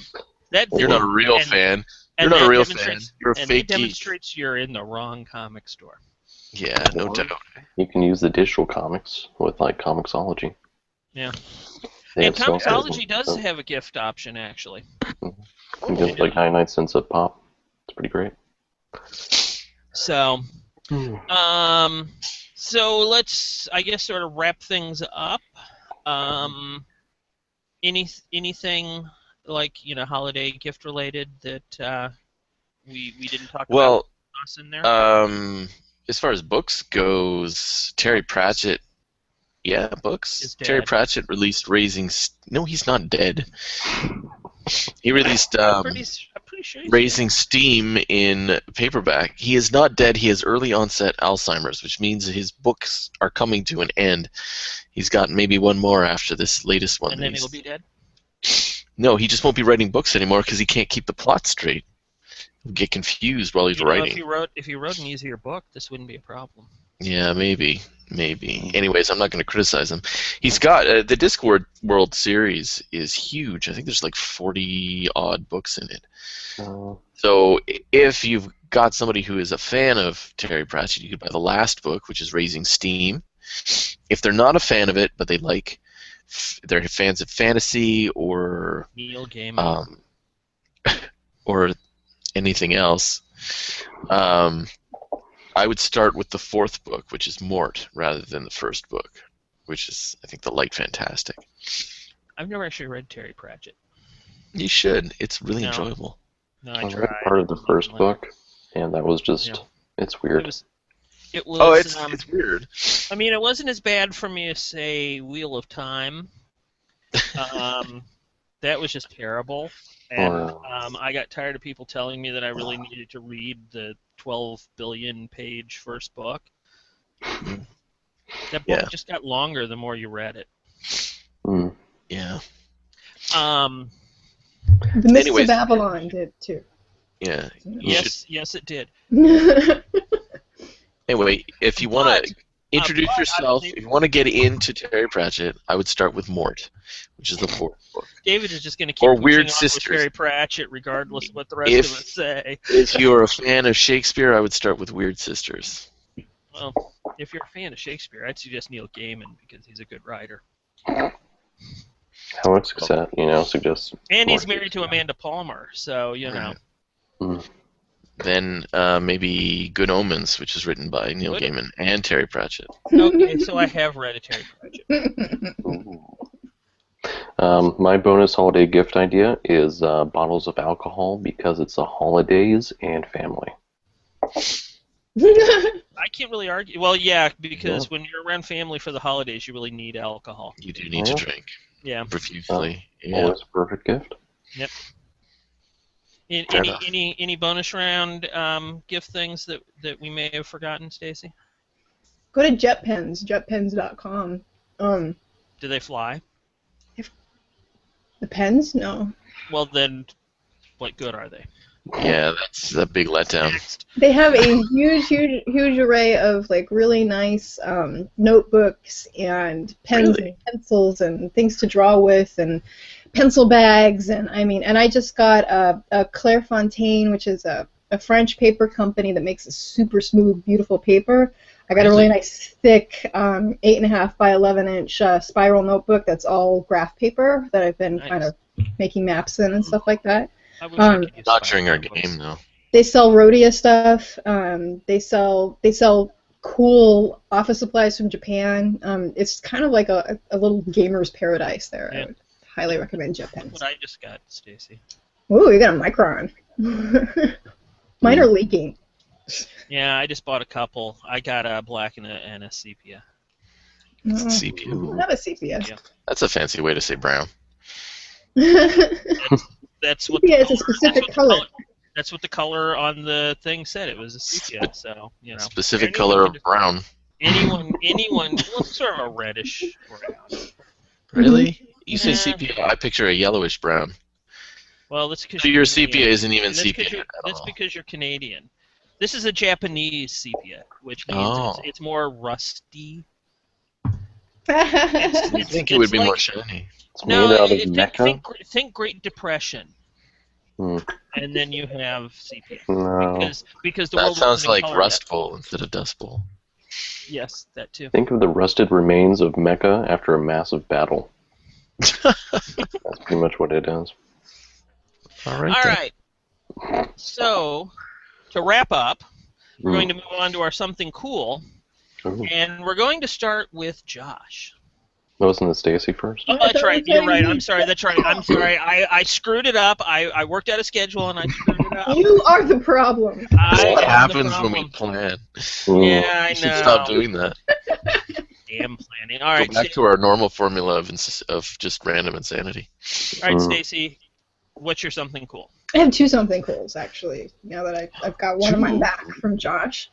You're not a real fan. You're not a real fan. You're a fake geek. It demonstrates you're in the wrong comic store. Yeah, no doubt. You can use the digital comics with like Comixology. Yeah. And Comixology does have a gift option, actually. You get like 99 cents a pop. It's pretty great. So, so let's, I guess, sort of wrap things up. Anything like holiday gift related that we didn't talk about us in there? As far as books goes, Terry Pratchett. Yeah, books. Terry Pratchett released Raising. No, he's not dead. He released I'm pretty sure Raising Steam in paperback. He is not dead. He has early onset Alzheimer's, which means his books are coming to an end. He's got maybe one more after this latest one. And then he'll be dead? No, he just won't be writing books anymore because he can't keep the plot straight. He'll get confused while he's writing. If he wrote an easier book, this wouldn't be a problem. Yeah, maybe. Anyways, I'm not going to criticize him. He's got the Discworld series is huge. I think there's like 40-odd books in it. So if you've got somebody who is a fan of Terry Pratchett, you could buy the last book, which is Raising Steam. If they're not a fan of it, but they're fans of fantasy or Neil Gaiman or anything else, I would start with the fourth book, which is Mort, rather than the first book, which is, I think, the Light Fantastic. I've never actually read Terry Pratchett. You should. It's really No. enjoyable. No, I I read tried. part of the first book, and that was just, Yeah. it's weird. It was. Oh, it's weird. I mean, it wasn't as bad for me as, say, Wheel of Time. That was just terrible. And I got tired of people telling me that I really needed to read the 12 billion page first book. That book just got longer the more you read it. Mm. Yeah. The Mists of Babylon did too. Yeah. Yes, it did. Anyway, if you want to introduce yourself, if you want to get into Terry Pratchett, I would start with Mort, which is the fourth book. David is just going to keep Weird on Sisters. with Terry Pratchett, regardless of what the rest of us say. If you're a fan of Shakespeare, I would start with Weird Sisters. Well, if you're a fan of Shakespeare, I'd suggest Neil Gaiman because he's a good writer. I would suggest. And he's married to Amanda Palmer, so Mm. Then maybe Good Omens, which is written by Neil Gaiman and Terry Pratchett. Okay, so I have read a Terry Pratchett. My bonus holiday gift idea is bottles of alcohol because it's the holidays and family. I can't really argue. Well, yeah, because when you're around family for the holidays, you really need alcohol. You do need to drink. Yeah. Profusely. Always a perfect gift. Yep. Any bonus round gift things that we may have forgotten, Stacy? Go to JetPens, jetpens.com. Do they fly? The pens? No. Well, then, what good are they? Yeah, that's a big letdown. They have a huge array of like really nice notebooks and pens and pencils and things to draw with and pencil bags and I just got a Clairefontaine, which is a French paper company that makes a super smooth, beautiful paper. I got a really nice thick 8.5 by 11-inch spiral notebook that's all graph paper that I've been kind of making maps in and stuff like that. Not during our game, though. They sell Rhodia stuff. They sell cool office supplies from Japan. It's kind of like a little gamer's paradise there. Yeah. I would highly recommend JetPens. That's what I just got, Stacy. Ooh, you got a Micron. Mine are leaking. Yeah, I just bought a couple. I got a black and a sepia. Sepia. I have a sepia. Yeah. That's a fancy way to say brown. That's what sepia is a specific color. That's what the color on the thing said. It was a sepia, so Specific color of brown. Anyone, well, sort of a reddish brown. Really? You say sepia, I picture a yellowish brown. Well, that's because your sepia isn't even sepia. That's because you're Canadian. This is a Japanese sepia, which means it's more rusty. I think it would be more shiny. It's made out of Mecca? Think Great Depression. And then you have sepia. No. Because the that world sounds like color Rust Bowl instead of Dust Bowl. Yes, that too. Think of the rusted remains of Mecca after a massive battle. That's pretty much what it is. All All right. So, to wrap up, we're going to move on to our something cool, and we're going to start with Josh. Wasn't it Stacy first? Oh, that's right. You're right. I'm sorry. That's right. I'm sorry. I screwed it up. I worked out a schedule and I screwed it up. You are the problem. That's what happens when we plan. Yeah, I know. We should stop doing that. Damn planning. All right. Go back to our normal formula of just random insanity. All right, Stacy. What's your something cool? I have two something cools, actually, now that I've got one of mine back from Josh.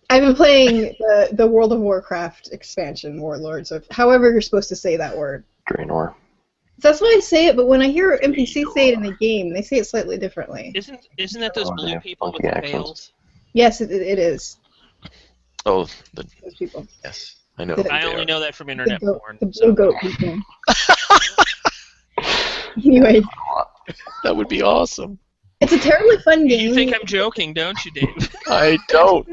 I've been playing the World of Warcraft expansion, Warlords of however you're supposed to say that word. Draenor. That's why I say it, but when I hear NPC say it in the game, they say it slightly differently. Isn't that those blue people with the veils? Yes, it is. Oh, those people. Yes, I know. I only know that from internet porn. The blue goat people. Anyway. That would be awesome. It's a terribly fun game. You think I'm joking, don't you, Dave? I don't.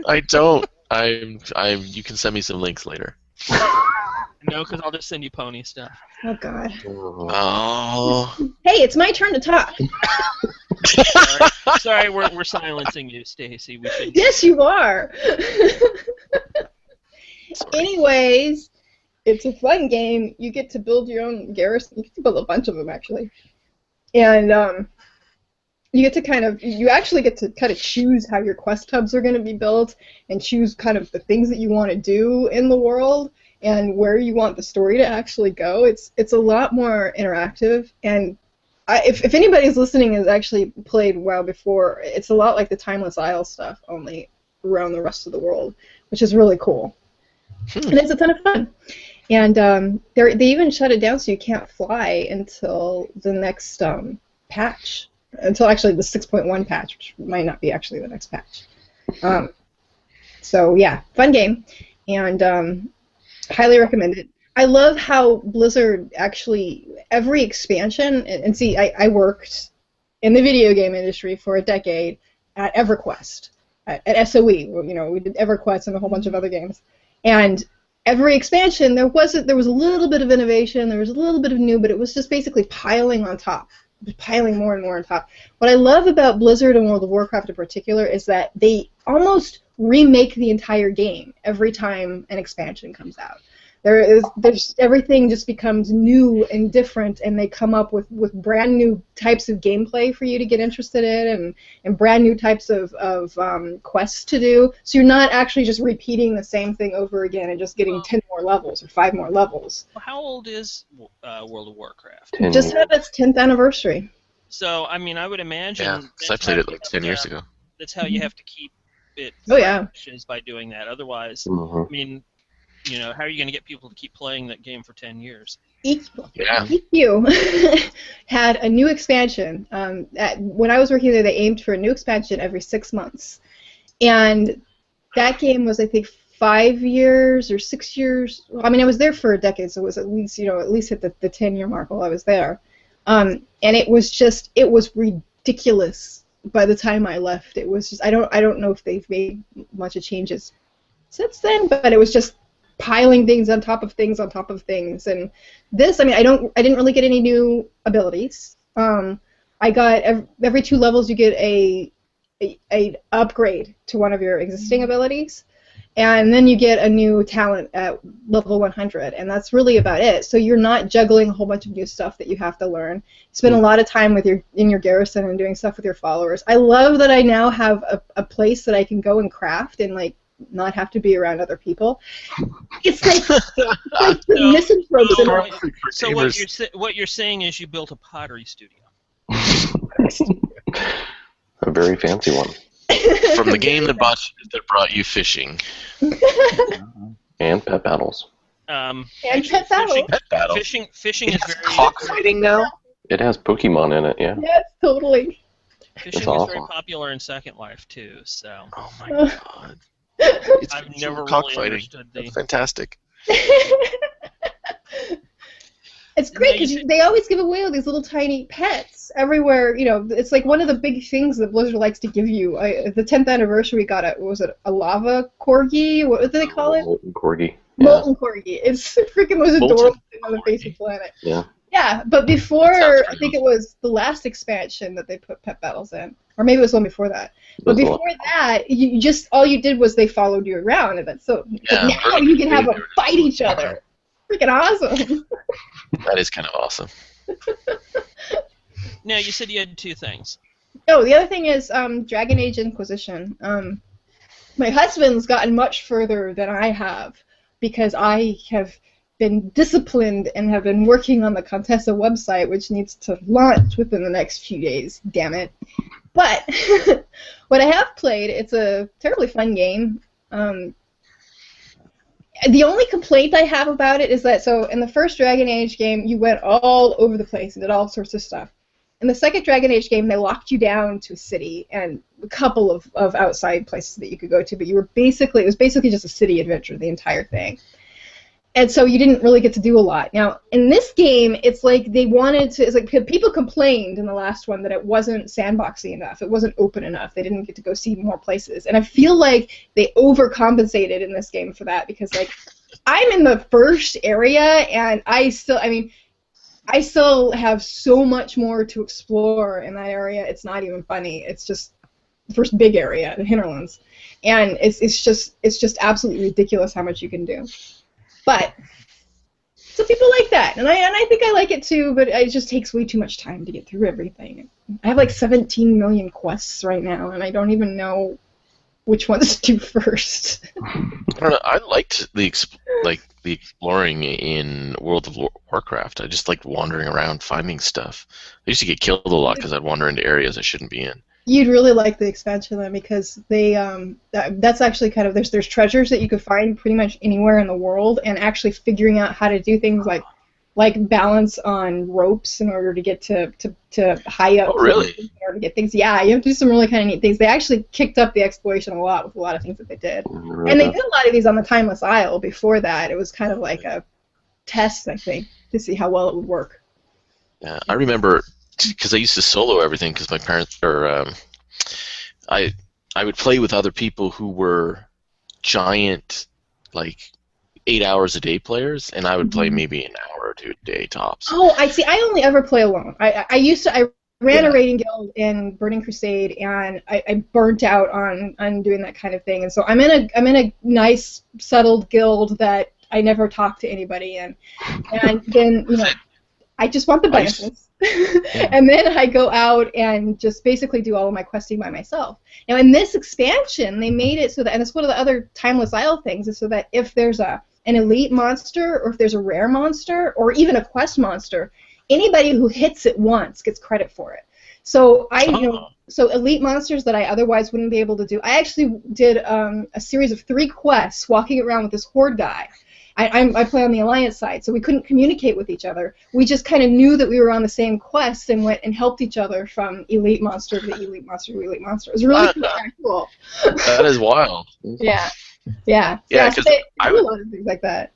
You can send me some links later. No, because I'll just send you pony stuff. Oh, God. Oh. Hey, it's my turn to talk. Sorry, we're silencing you, Stacy. Yes, you are. Anyways, it's a fun game. You get to build your own garrison. You get to build a bunch of them, actually. And you actually get to kind of choose how your quest hubs are going to be built and choose kind of the things that you want to do in the world and where you want the story to actually go. It's a lot more interactive, and if anybody's listening has actually played WoW before, it's a lot like the Timeless Isle stuff, only around the rest of the world, which is really cool. And it's a ton of fun. And they even shut it down so you can't fly until the next patch. Until actually the 6.1 patch, which might not be actually the next patch. So yeah, fun game, and highly recommend it. I love how Blizzard actually, every expansion, and see, I worked in the video game industry for a decade at EverQuest, at SOE, we did EverQuest and a whole bunch of other games, and every expansion there was a little bit of innovation, there was a little bit of new, but it was just basically piling on top. Piling more and more on top. What I love about Blizzard and World of Warcraft in particular is that they almost remake the entire game every time an expansion comes out. There's everything just becomes new and different, and they come up with brand new types of gameplay for you to get interested in, and brand new types of quests to do. So you're not actually just repeating the same thing over again and just getting 10 more levels or 5 more levels. Well, how old is World of Warcraft? Just had its 10th anniversary. So, I mean, I would imagine... Yeah, because I played it like 10 years ago. That's how you have to keep it fresh, is by doing that. Otherwise, I mean... how are you going to get people to keep playing that game for 10 years? EQ had a new expansion. When I was working there, they aimed for a new expansion every 6 months. And that game was, I think, 5 years or 6 years. I mean, I was there for a decade, so it was at least hit the 10-year mark while I was there. And it was ridiculous by the time I left. It was just, I don't know if they've made much of changes since then, but it was just piling things on top of things on top of things. And this, I mean, I didn't really get any new abilities. I got every 2 levels you get a upgrade to one of your existing abilities, and then you get a new talent at level 100, and that's really about it. So you're not juggling a whole bunch of new stuff that you have to learn. You spend a lot of time in your garrison and doing stuff with your followers. I love that I now have a place that I can go and craft and not have to be around other people. It's like the misanthropes. So what you're saying is you built a pottery studio. A very fancy one. From the game that brought you fishing. And pet battles. Pet battles. Fishing is very... cockfighting now? It has Pokemon in it, yeah. Yes, totally. Fishing is very popular in Second Life, too, so... Oh my god. I've never really understood the... That's fantastic. It's great because they always give away all these little tiny pets everywhere. It's like one of the big things that Blizzard likes to give you. The 10th anniversary, we got a lava corgi? What did they call it? Molten corgi. Molten corgi. It's the freaking most adorable thing on the face of the planet. Yeah. Yeah, but before, I think it was the last expansion that they put pet battles in. Or maybe it was one before that. But before that, you just all you did was they followed you around, and that's so. Yeah, now you can have them fight each other. Freaking awesome! That is kind of awesome. Now you said you had 2 things. Oh, the other thing is Dragon Age Inquisition. My husband's gotten much further than I have because I have been disciplined and have been working on the Contessa website, which needs to launch within the next few days. Damn it! But what I have played, it's a terribly fun game. The only complaint I have about it is that, so in the first Dragon Age game, you went all over the place and did all sorts of stuff. In the second Dragon Age game, they locked you down to a city and a couple of outside places that you could go to, but it was basically just a city adventure, the entire thing. And so you didn't really get to do a lot. Now, in this game, it's like people complained in the last one that it wasn't sandboxy enough. It wasn't open enough. They didn't get to go see more places. And I feel like they overcompensated in this game for that because, I'm in the first area, and I still have so much more to explore in that area. It's not even funny. It's just the first big area, the hinterlands. And it's just absolutely ridiculous how much you can do. But So people like that, and I think I like it too, but it just takes way too much time to get through everything. I have like 17 million quests right now, and I don't even know which ones to do first. I don't know. I liked the exploring in World of Warcraft. I just liked wandering around, finding stuff. I used to get killed a lot because I'd wander into areas I shouldn't be in. You'd really like the expansion then, because they that's actually kind of there's treasures that you could find pretty much anywhere in the world, and actually figuring out how to do things like balance on ropes in order to get to high up. Oh, really? In order to get things. Yeah, you have to do some really kind of neat things. They actually kicked up the exploration a lot with a lot of things that they did. Really? And they did a lot of these on the Timeless Isle before that. It was kind of like a test, I think, to see how well it would work. Yeah, I remember because I used to solo everything because my parents I would play with other people who were giant, like 8 hours a day players, and I would play maybe an hour or two a day tops. Oh, I see. I only ever play alone. I ran a raiding guild in Burning Crusade, and I burnt out on doing that kind of thing. And so I'm in a nice settled guild that I never talk to anybody in, and then I just want the benefits. And then I go out and just basically do all of my questing by myself. Now in this expansion, they made it so that, and it's one of the other Timeless Isle things, is so that if there's an elite monster, or if there's a rare monster, or even a quest monster, anybody who hits it once gets credit for it. So so elite monsters that I otherwise wouldn't be able to do. I actually did a series of 3 quests walking around with this horde guy. I play on the Alliance side, so we couldn't communicate with each other. We just kind of knew that we were on the same quest and went and helped each other from elite monster to elite monster to elite monster. It was really cool. That is wild. Yeah. So I do a lot of things like that.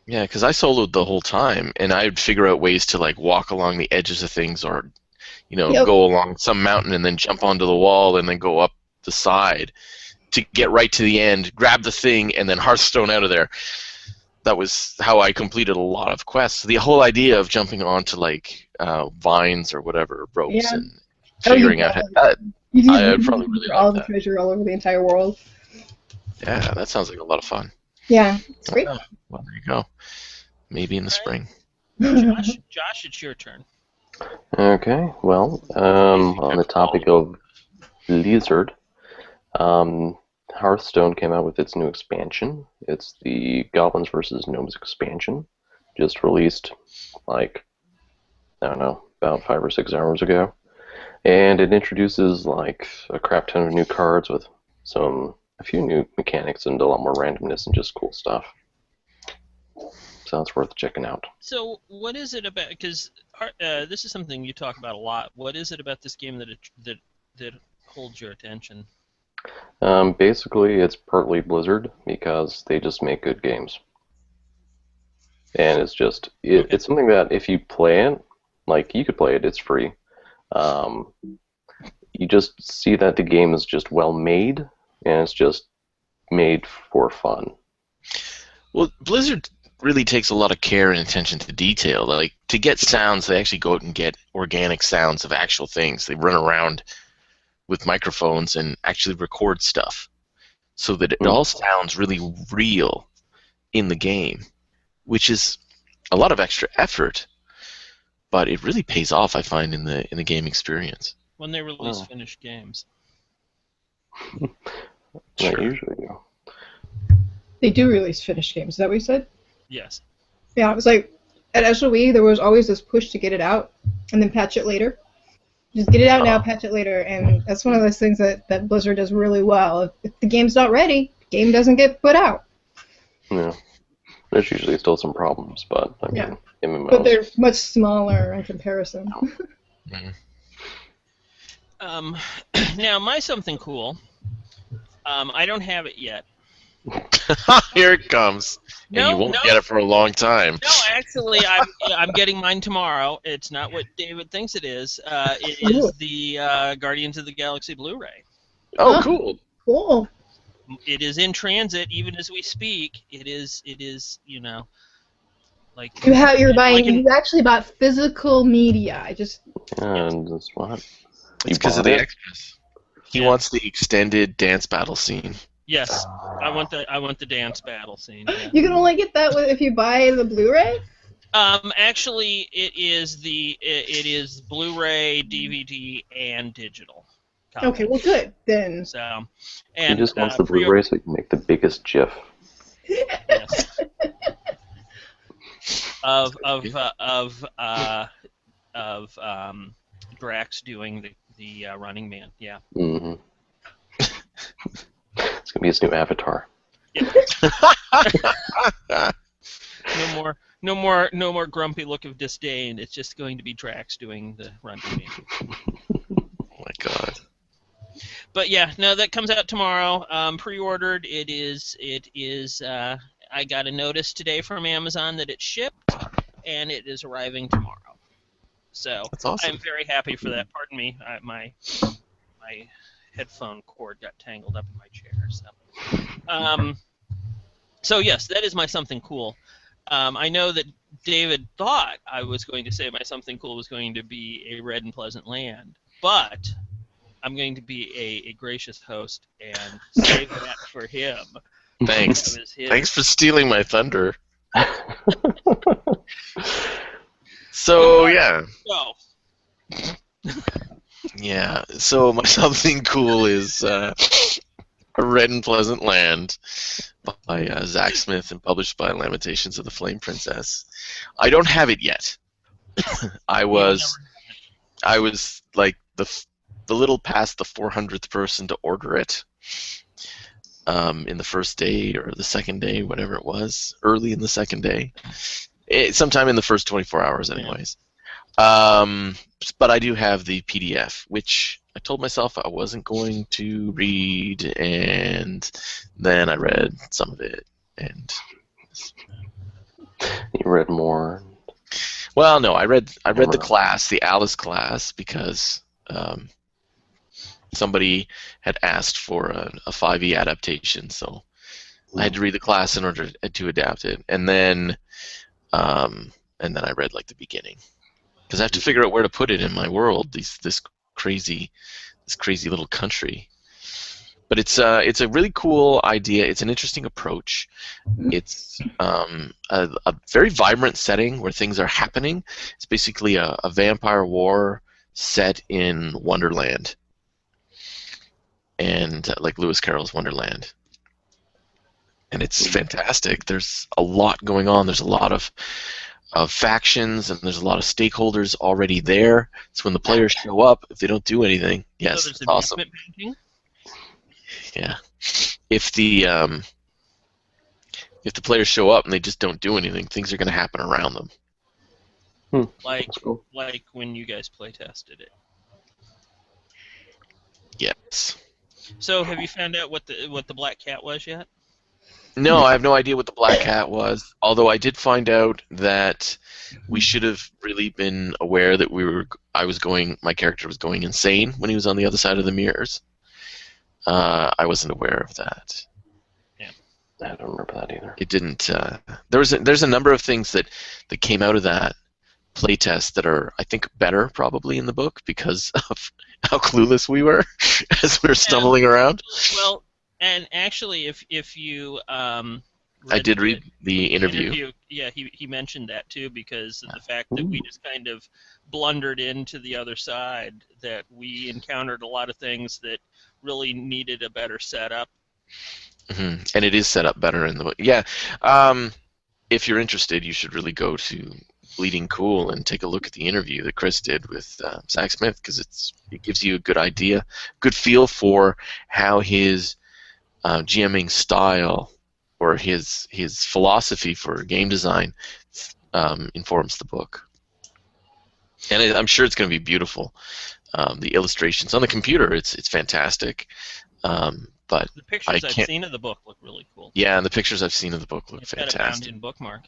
Yeah, because I soloed the whole time, and I'd figure out ways to like walk along the edges of things, or go along some mountain and then jump onto the wall and then go up the side to get right to the end, grab the thing, and then Hearthstone out of there. That was how I completed a lot of quests. The whole idea of jumping onto like vines or whatever, ropes, and figuring out I probably really all like the treasure all over the entire world. Yeah, that sounds like a lot of fun. Yeah, it's great. Well, there you go. Maybe in the spring. Josh, it's your turn. Okay, well, on the topic of Blizzard, Hearthstone came out with its new expansion. It's the Goblins vs. Gnomes expansion, just released, like, I don't know, about 5 or 6 hours ago. And it introduces, like, a crap ton of new cards with a few new mechanics and a lot more randomness and just cool stuff. So it's worth checking out. So what is it about, because this is something you talk about a lot, what is it about this game that holds your attention? Basically, it's partly Blizzard because they just make good games, and it's just it's something that if you play it, like you could play it, it's free. You just see that the game is just well made, and it's just made for fun. Well, Blizzard really takes a lot of care and attention to detail. Like to get sounds, they actually go out and get organic sounds of actual things. They run around with microphones and actually record stuff so that it all sounds really real in the game, which is a lot of extra effort, but it really pays off, I find, in the game experience. When they release finished games. Not usually do. They do release finished games. Is that what you said? Yes. Yeah, it was like at SOE there was always this push to get it out and then patch it later. Just get it out now, patch it later, and that's one of those things that Blizzard does really well. If the game's not ready, the game doesn't get put out. Yeah. There's usually still some problems, but I mean, MMOs. But they're much smaller in comparison. Now, my something cool, I don't have it yet. Here it comes. And you won't get it for a long time. No, actually, I'm getting mine tomorrow. It's not what David thinks it is. It is the Guardians of the Galaxy Blu-ray. Oh, cool. Cool. It is in transit, even as we speak. It is, like you're buying. You actually bought physical media. And that's what. It's because of the extras. He wants the extended dance battle scene. Yes, I want the dance battle scene. Yeah. You can only get that if you buy the Blu-ray? Actually, it is Blu-ray, DVD, and digital. Copy. Okay, well, good then. So, He and just wants the Blu-ray so he can make the biggest GIF. yes. of Drax doing the Running Man. Yeah. Mm-hmm. It's gonna be his new avatar. Yeah. No more grumpy look of disdain. It's just going to be Drax doing the Running Man. Oh my god. But yeah, no, that comes out tomorrow. Pre-ordered. It is. I got a notice today from Amazon that it's shipped, and it is arriving tomorrow. So That's awesome. I'm very happy for that. Pardon me, my headphone cord got tangled up in my chair. So yes, that is my something cool. I know that David thought I was going to say my something cool was going to be a Red and Pleasant Land, but I'm going to be a gracious host and save that for him. Thanks. Thanks for stealing my thunder. So yeah. Yeah. So my something cool is A Red and Pleasant Land by Zach Smith and published by Lamentations of the Flame Princess. I don't have it yet. I was like the little past the 400th person to order it in the first day or the second day, whatever it was, early in the second day. Sometime in the first 24 hours anyways. But I do have the PDF, which I told myself I wasn't going to read, and then I read some of it. And you read more? Well, no, I read the class, the Alice class, because somebody had asked for a 5e adaptation, so I had to read the class in order to adapt it, and then I read like the beginning, because I have to figure out where to put it in my world. This crazy little country. But it's a really cool idea. It's an interesting approach. It's a very vibrant setting where things are happening. It's basically a vampire war set in Wonderland, and like Lewis Carroll's Wonderland. And it's fantastic. There's a lot going on. There's a lot of factions, and there's a lot of stakeholders already there. So when the players show up, if they don't do anything, yes, it's awesome. Yeah. If the players show up and they just don't do anything, things are going to happen around them. Like when you guys play tested it. Yes. So have you found out what the black cat was yet? No, I have no idea what the black cat was. Although I did find out that we should have really been aware that my character was going insane when he was on the other side of the mirrors. I wasn't aware of that. Yeah, I don't remember that either. It didn't. There's a number of things that came out of that playtest that are, I think, better probably in the book because of how clueless we were as we were stumbling around. Well, and actually, if you I did read the interview. Yeah, he mentioned that too, because of the fact that we just kind of blundered into the other side, that we encountered a lot of things that really needed a better setup. Mm-hmm. And it is set up better in the book. Yeah. If you're interested, you should really go to Bleeding Cool and take a look at the interview that Chris did with Zach Smith, because it gives you a good idea, good feel for how his GMing style or his philosophy for game design informs the book. And I'm sure it's going to be beautiful. The illustrations on the computer, it's fantastic. But the pictures I've seen of the book look really cool. Yeah, and the pictures I've seen of the book look fantastic. It's got a bound-in bookmark.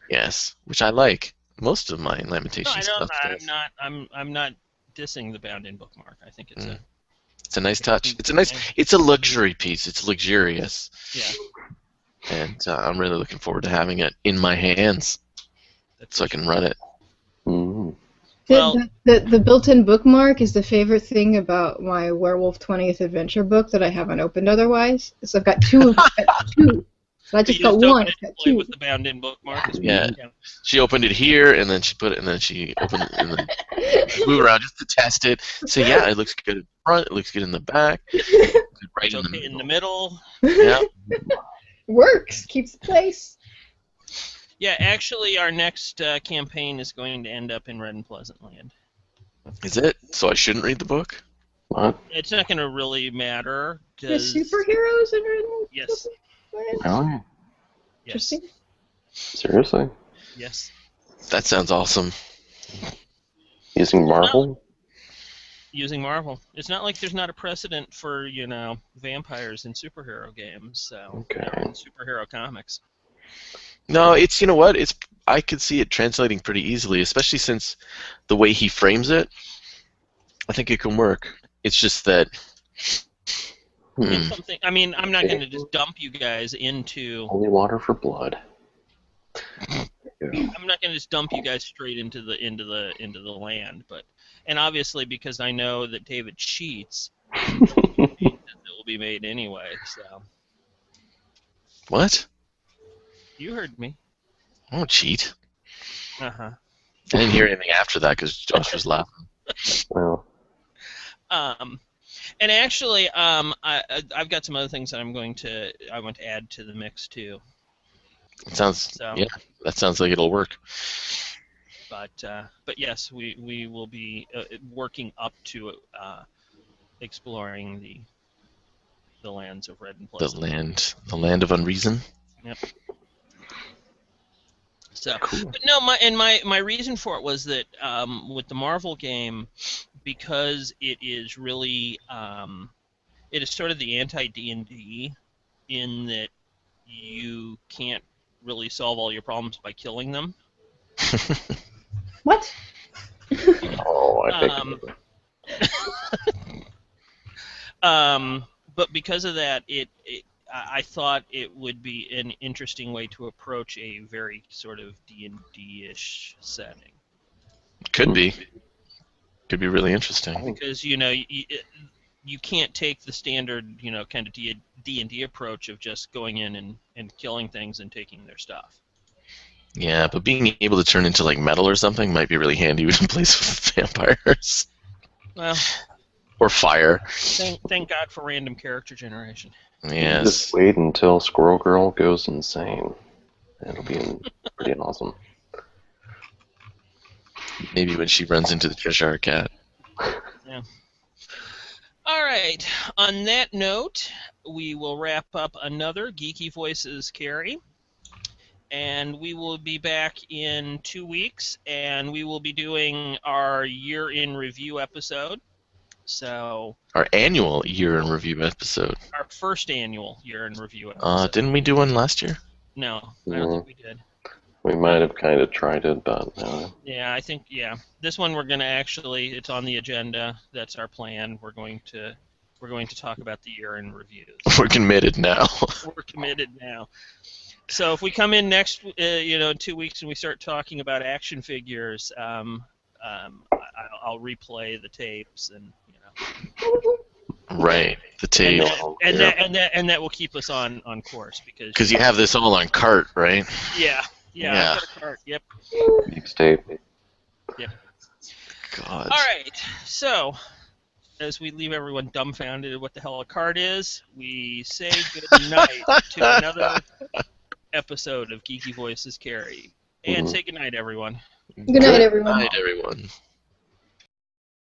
Yes, which I like. Most of my Lamentations stuff does. I'm not dissing the bound-in bookmark. I think it's it's a nice touch. It's a luxury piece. It's luxurious. Yeah. And I'm really looking forward to having it in my hands, so I can run it. Mm-hmm. The built-in bookmark is the favorite thing about my Werewolf 20th Adventure book that I haven't opened otherwise. So I've got two. So I just got one. I've got two. With the bound-in bookmark. Yeah. She opened it here, and then she put it, and then she opened it, and then move around just to test it. So yeah, it looks good in the front. It looks good in the back. Right in the middle. Yeah. Works. Keeps the place. Yeah, actually, our next campaign is going to end up in Red and Pleasant Land. Is it? So I shouldn't read the book? What? It's not going to really matter. There's superheroes in Red and Yes. Pleasant Land? Really? Yes. Interesting. Seriously? Yes. That sounds awesome. Using Marvel? Using Marvel. It's not like there's not a precedent for, vampires in superhero games, so Okay. in superhero comics. No, it's, you know what? I could see it translating pretty easily, especially since the way he frames it. I think it can work. It's just that. It's something. I mean, I'm not going to just dump you guys into. Holy water for blood. I'm not going to just dump you guys straight into the land, and obviously because I know that David cheats, it will be made anyway. So. What? You heard me. I won't cheat. Uh-huh. I didn't hear anything after that because Josh was laughing. Well. And actually, I've got some other things that I want to add to the mix too. Yeah, that sounds like it'll work. But yes, we will be working up to exploring the lands of Red and Pleasant. The land of unreason. Yep. So, cool. But no, my reason for it was that with the Marvel game, because it is really it is sort of the anti-D&D in that you can't really solve all your problems by killing them. What? Oh, I think. But because of that, I thought it would be an interesting way to approach a very sort of D&D-ish setting. Could be really interesting. Because you can't take the standard kind of D&D approach of just going in and killing things and taking their stuff. Yeah, but being able to turn into like metal or something might be really handy in place with vampires. Well, or fire. Thank God for random character generation. Yes. Just wait until Squirrel Girl goes insane. It'll be pretty awesome. Maybe when she runs into the Cheshire Cat. Yeah. All right. On that note, we will wrap up another Geeky Voices Carry. And we will be back in 2 weeks, and we will be doing our year in review episode. So our annual year in review episode. Our first annual year in review episode. Didn't we do one last year? No, I don't think we did. We might have kind of tried it, but yeah, I think this one we're going to actually, it's on the agenda. That's our plan. We're going to talk about the year in reviews. We're committed now. We're committed now. So if we come in next, in 2 weeks and we start talking about action figures, I'll replay the tapes and Right, the tape. And that will keep us on course because you have this all on cart, right? Yeah. I've got a cart. Yep. Tape. Yep. God. All right. So as we leave everyone dumbfounded at what the hell a cart is, we say good night to another episode of Geeky Voices Carry. And say good night, everyone. Good night, everyone. Good night, everyone.